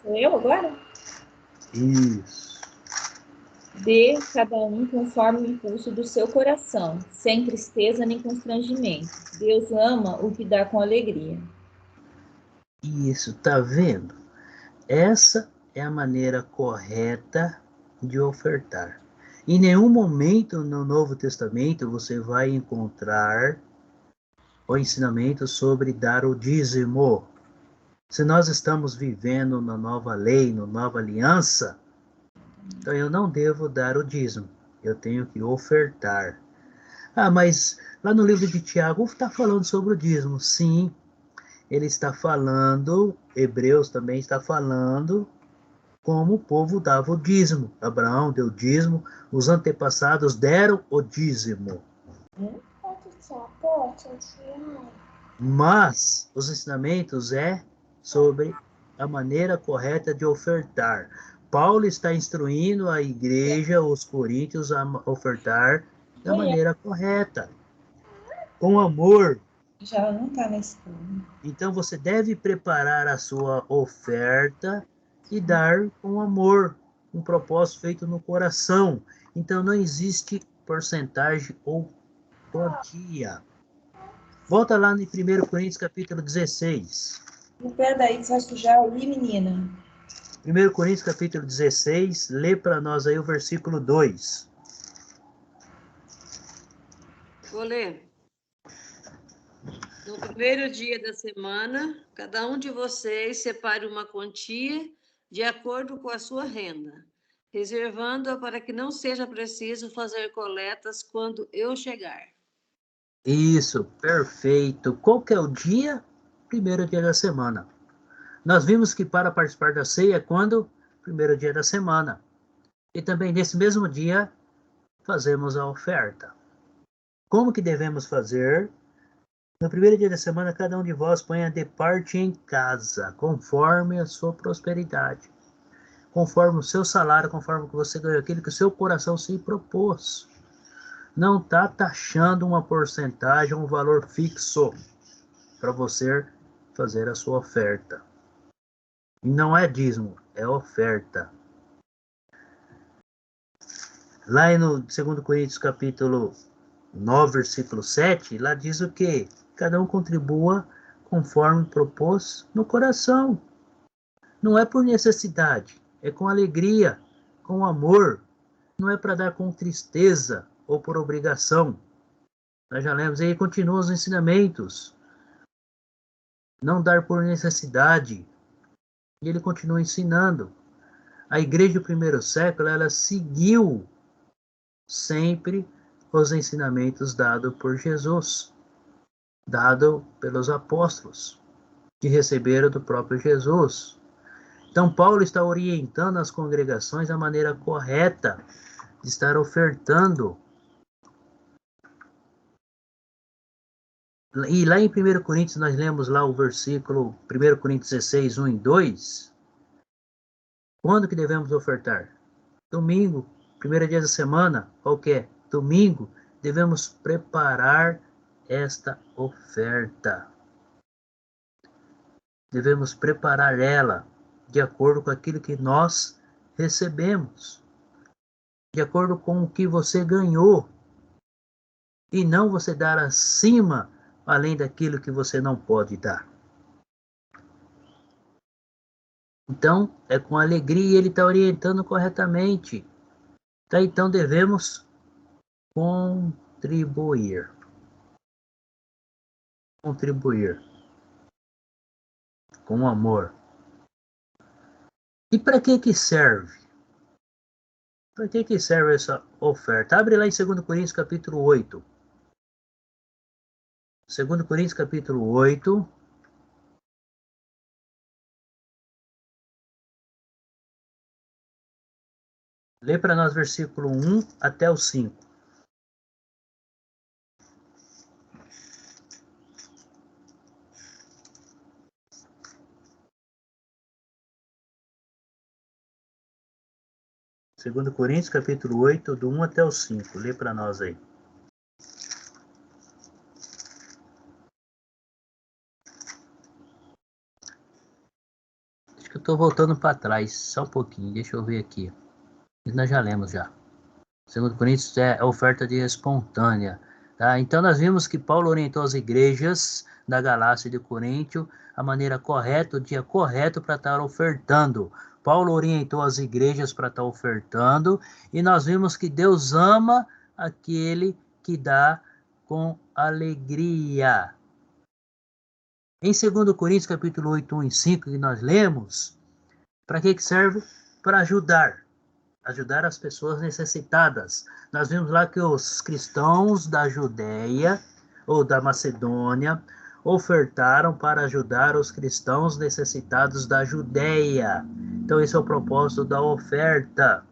Sou eu agora? Isso. Dê cada um conforme o impulso do seu coração, sem tristeza nem constrangimento. Deus ama o que dá com alegria. Isso, tá vendo? Essa é a maneira correta de ofertar. Em nenhum momento no Novo Testamento você vai encontrar o ensinamento sobre dar o dízimo. Se nós estamos vivendo na nova lei, na nova aliança, então eu não devo dar o dízimo. Eu tenho que ofertar. Ah, mas lá no livro de Tiago está falando sobre o dízimo. Sim, ele está falando, Hebreus também está falando, como o povo dava o dízimo. Abraão deu dízimo, os antepassados deram o dízimo. Mas os ensinamentos é sobre a maneira correta de ofertar. Paulo está instruindo a igreja, os coríntios, a ofertar da maneira correta, com amor. Já ela não está na escola. Então você deve preparar a sua oferta e dar com amor, um propósito feito no coração. Então não existe porcentagem ou quantia. Volta lá em 1 Coríntios capítulo 16. No pé daí que você vai sujar aí, menina. 1 Coríntios capítulo 16, lê para nós aí o versículo 2. Vou ler. No primeiro dia da semana, cada um de vocês separe uma quantia de acordo com a sua renda, reservando-a para que não seja preciso fazer coletas quando eu chegar. Isso, perfeito. Qual que é o dia? Primeiro dia da semana. Nós vimos que para participar da ceia é quando? Primeiro dia da semana. E também nesse mesmo dia fazemos a oferta. Como que devemos fazer? No primeiro dia da semana, cada um de vós ponha de parte em casa, conforme a sua prosperidade, conforme o seu salário, conforme o que você ganhou, aquilo que o seu coração se propôs. Não está taxando uma porcentagem, um valor fixo para você fazer a sua oferta. E não é dízimo, é oferta. Lá no 2 Coríntios capítulo 9, versículo 7, lá diz o quê? Cada um contribua conforme propôs no coração. Não é por necessidade, é com alegria, com amor. Não é para dar com tristeza ou por obrigação. Nós já lemos aí, continuam os ensinamentos. Não dar por necessidade. E ele continua ensinando. A igreja do primeiro século, ela seguiu sempre os ensinamentos dados por Jesus, dado pelos apóstolos, que receberam do próprio Jesus. Então, Paulo está orientando as congregações a maneira correta de estar ofertando. E lá em 1 Coríntios, nós lemos lá o versículo 1 Coríntios 16, 1 e 2. Quando que devemos ofertar? Domingo, primeiro dia da semana, qual que é? Domingo, devemos preparar esta oferta. Devemos preparar ela de acordo com aquilo que nós recebemos, de acordo com o que você ganhou, e não você dar acima, além daquilo que você não pode dar. Então, é com alegria, ele está orientando corretamente. Tá? Então, devemos contribuir. Contribuir com amor. E para que serve? Para que serve essa oferta? Abre lá em 2 Coríntios capítulo 8. 2 Coríntios capítulo 8. Lê para nós versículo 1 até o 5. 2 Coríntios, capítulo 8, do 1 até o 5. Lê para nós aí. Acho que eu estou voltando para trás, só um pouquinho, deixa eu ver aqui. Nós já lemos já. 2 Coríntios é oferta de espontânea. Tá? Então nós vimos que Paulo orientou as igrejas da Galácia e de Coríntio a maneira correta, o dia correto para estar ofertando. Paulo orientou as igrejas para estar ofertando, e nós vimos que Deus ama aquele que dá com alegria. Em 2 Coríntios, capítulo 8, 1 e 5, que nós lemos, para que serve? Para ajudar as pessoas necessitadas. Nós vimos lá que os cristãos da Judéia ou da Macedônia ofertaram para ajudar os cristãos necessitados da Judéia. Então esse é o propósito da oferta.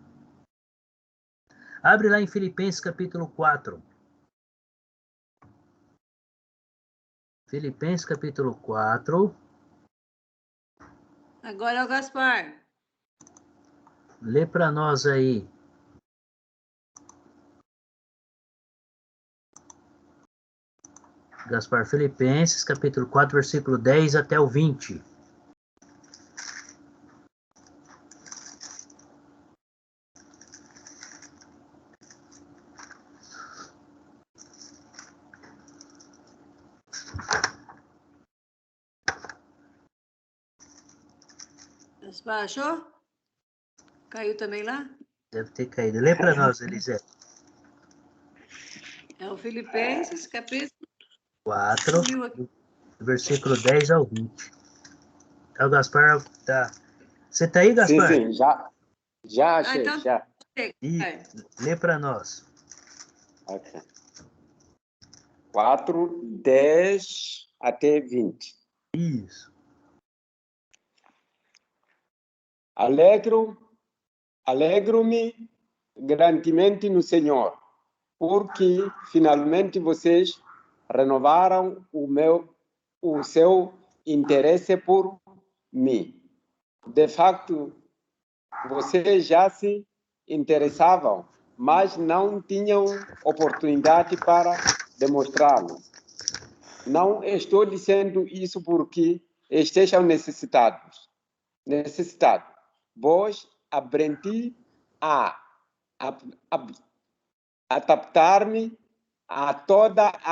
Abre lá em Filipenses capítulo 4. Filipenses capítulo 4. Agora é o Gaspar. Lê para nós aí. Gaspar, Filipenses, capítulo 4, versículo 10 até o 20. Gaspar, achou? Caiu também lá? Deve ter caído. Lê para nós, Elisete. É o Filipenses, capítulo 4, versículo 10 ao 20. O Gaspar tá. Você tá aí, Gaspar? Sim, já achei, então... já. E lê para nós. Okay. 4, 10 até 20. Isso. Alegro-me grandemente no Senhor, porque finalmente vocês renovaram o seu interesse por mim. De facto, vocês já se interessavam, mas não tinham oportunidade para demonstrá-lo. Não estou dizendo isso porque estejam necessitados, pois aprendi a adaptar-me a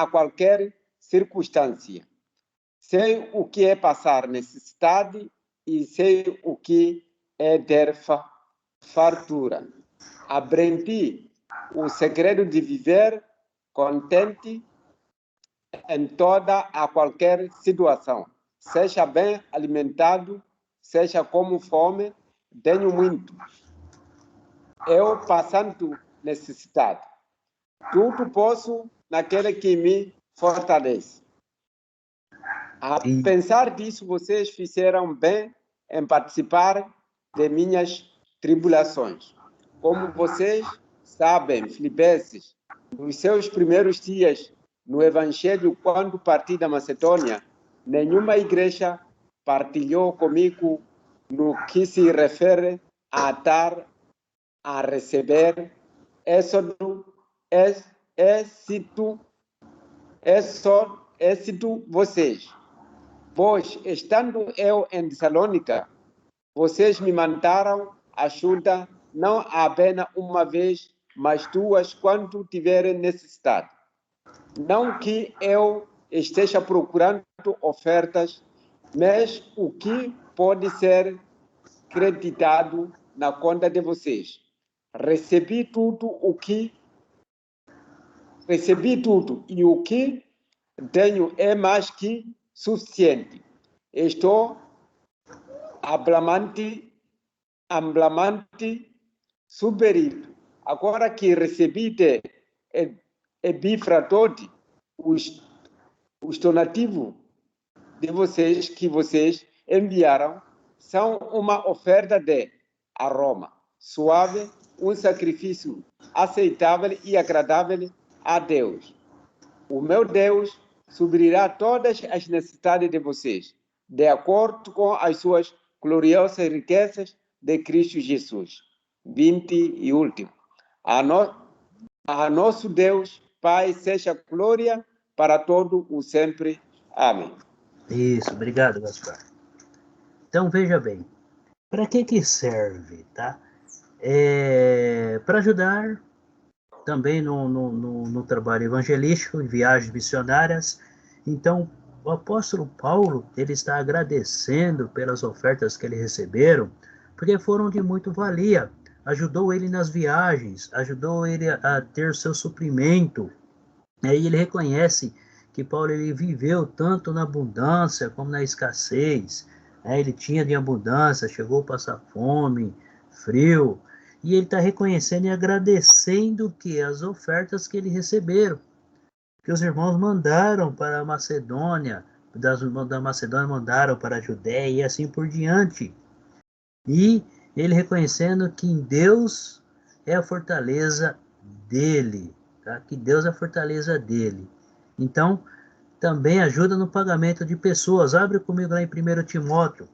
qualquer circunstância. Sei o que é passar necessidade e sei o que é ter fartura. Aprendi o segredo de viver contente em a qualquer situação. Seja bem alimentado, seja com fome, tenho muito. Eu passando necessidade. Tudo posso naquele que me fortalece. A pensar disso, vocês fizeram bem em participar de minhas tribulações. Como vocês sabem, Filipenses, nos seus primeiros dias no Evangelho, quando parti da Macedônia, nenhuma igreja partilhou comigo no que se refere a dar, a receber, êxito vocês. Pois, estando eu em Tessalônica, vocês me mandaram ajuda não apenas uma vez, mas duas, quando tiverem necessidade. Não que eu esteja procurando ofertas, mas o que pode ser creditado na conta de vocês. Recebi tudo e o que tenho é mais que suficiente. Estou amplamente superido. Agora que recebi de Epifradote os donativos de vocês que vocês enviaram são uma oferta de aroma suave, um sacrifício aceitável e agradável a Deus. O meu Deus suprirá todas as necessidades de vocês, de acordo com as suas gloriosas riquezas de Cristo Jesus. 20 e último. A nosso Deus, Pai, seja glória para todo o sempre. Amém. Isso, obrigado, Gaspar. Então, veja bem, para que serve, tá? Para ajudar também no trabalho evangelístico, em viagens missionárias. Então, o apóstolo Paulo, ele está agradecendo pelas ofertas que ele receberam, porque foram de muito valia. Ajudou ele nas viagens, ajudou ele a ter seu suprimento. Aí ele reconhece que Paulo ele viveu tanto na abundância como na escassez. Ele tinha de abundância, chegou a passar fome, frio, e ele está reconhecendo e agradecendo que as ofertas que ele receberam, que os irmãos mandaram para a Macedônia, da Macedônia mandaram para a Judéia e assim por diante. E ele reconhecendo que em Deus é a fortaleza dele, tá? Que Deus é a fortaleza dele. Então, também ajuda no pagamento de pessoas. Abre comigo lá em 1 Timóteo.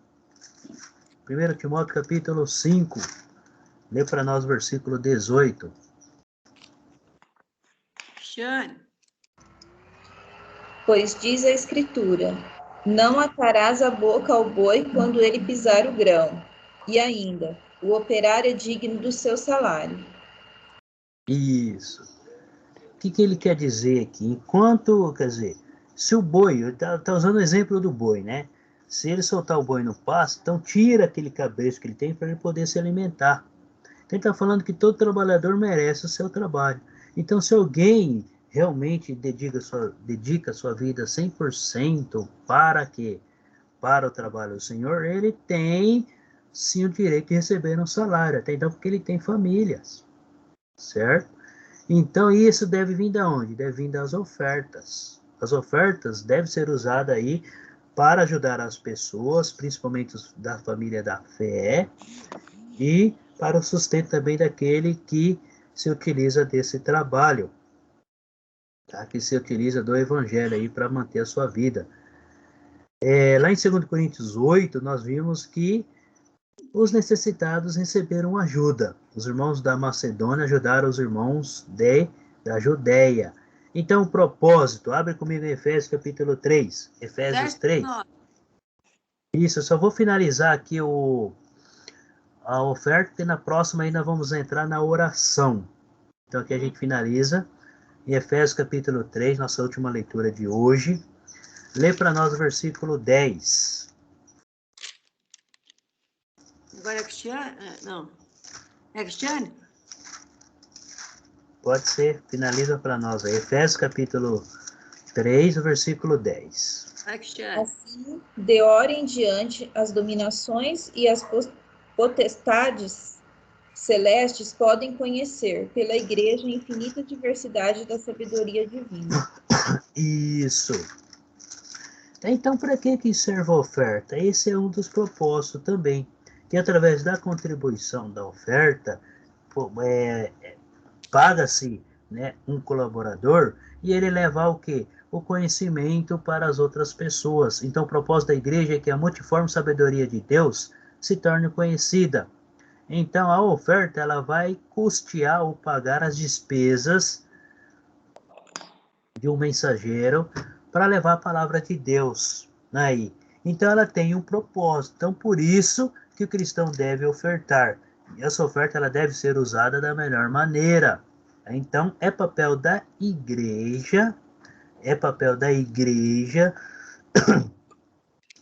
1 Timóteo capítulo 5. Lê para nós o versículo 18. Xane. Pois diz a Escritura: não atarás a boca ao boi quando ele pisar o grão. E ainda, o operário é digno do seu salário. Isso. O que ele quer dizer aqui? Enquanto, quer dizer, se o boi, está usando o exemplo do boi, né? Se ele soltar o boi no pasto, então tira aquele cabresto que ele tem para ele poder se alimentar. Então ele está falando que todo trabalhador merece o seu trabalho. Então, se alguém realmente dedica sua vida 100% para quê? Para o trabalho do Senhor, ele tem sim o direito de receber um salário, até então porque ele tem famílias, certo? Então isso deve vir de onde? Deve vir das ofertas. As ofertas devem ser usadas aí para ajudar as pessoas, principalmente da família da fé, e para o sustento também daquele que se utiliza desse trabalho, tá? Que se utiliza do evangelho aí para manter a sua vida. Lá em 2 Coríntios 8, nós vimos que os necessitados receberam ajuda. Os irmãos da Macedônia ajudaram os irmãos da Judéia. Então, o propósito, abre comigo em Efésios capítulo 3. Efésios 3. Isso, eu só vou finalizar aqui a oferta, porque na próxima ainda vamos entrar na oração. Então, aqui a gente finaliza em Efésios capítulo 3, nossa última leitura de hoje. Lê para nós o versículo 10. Agora é Cristiane? Não. É Cristiane? Pode ser, finaliza para nós aí. Efésios capítulo 3, o versículo 10. É Cristiane. Assim, de hora em diante, as dominações e as potestades celestes podem conhecer, pela igreja, a infinita diversidade da sabedoria divina. Isso. Então, para que serve a oferta? Esse é um dos propósitos também, que através da contribuição da oferta, paga-se, né, um colaborador e ele leva o quê? O conhecimento para as outras pessoas. Então, o propósito da igreja é que a multiforme sabedoria de Deus se torne conhecida. Então, a oferta ela vai custear ou pagar as despesas de um mensageiro para levar a palavra de Deus aí. Então ela tem um propósito. Então por isso que o cristão deve ofertar. E essa oferta ela deve ser usada da melhor maneira. Então é papel da igreja,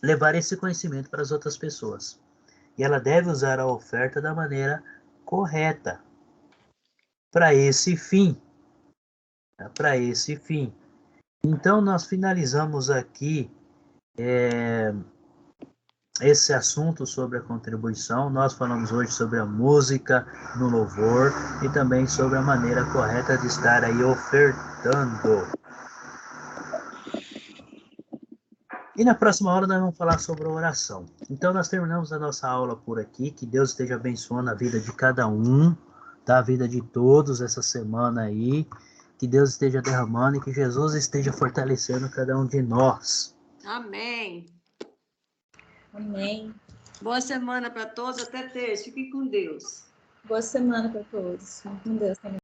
levar esse conhecimento para as outras pessoas. E ela deve usar a oferta da maneira correta para esse fim. Para esse fim. Então, nós finalizamos aqui esse assunto sobre a contribuição. Nós falamos hoje sobre a música no louvor e também sobre a maneira correta de estar aí ofertando. E na próxima aula nós vamos falar sobre a oração. Então, nós terminamos a nossa aula por aqui. Que Deus esteja abençoando a vida de cada um, tá? A vida de todos essa semana aí. Que Deus esteja derramando e que Jesus esteja fortalecendo cada um de nós. Amém. Amém. Boa semana para todos. Até terça. Fiquem com Deus. Boa semana para todos. Com Deus também.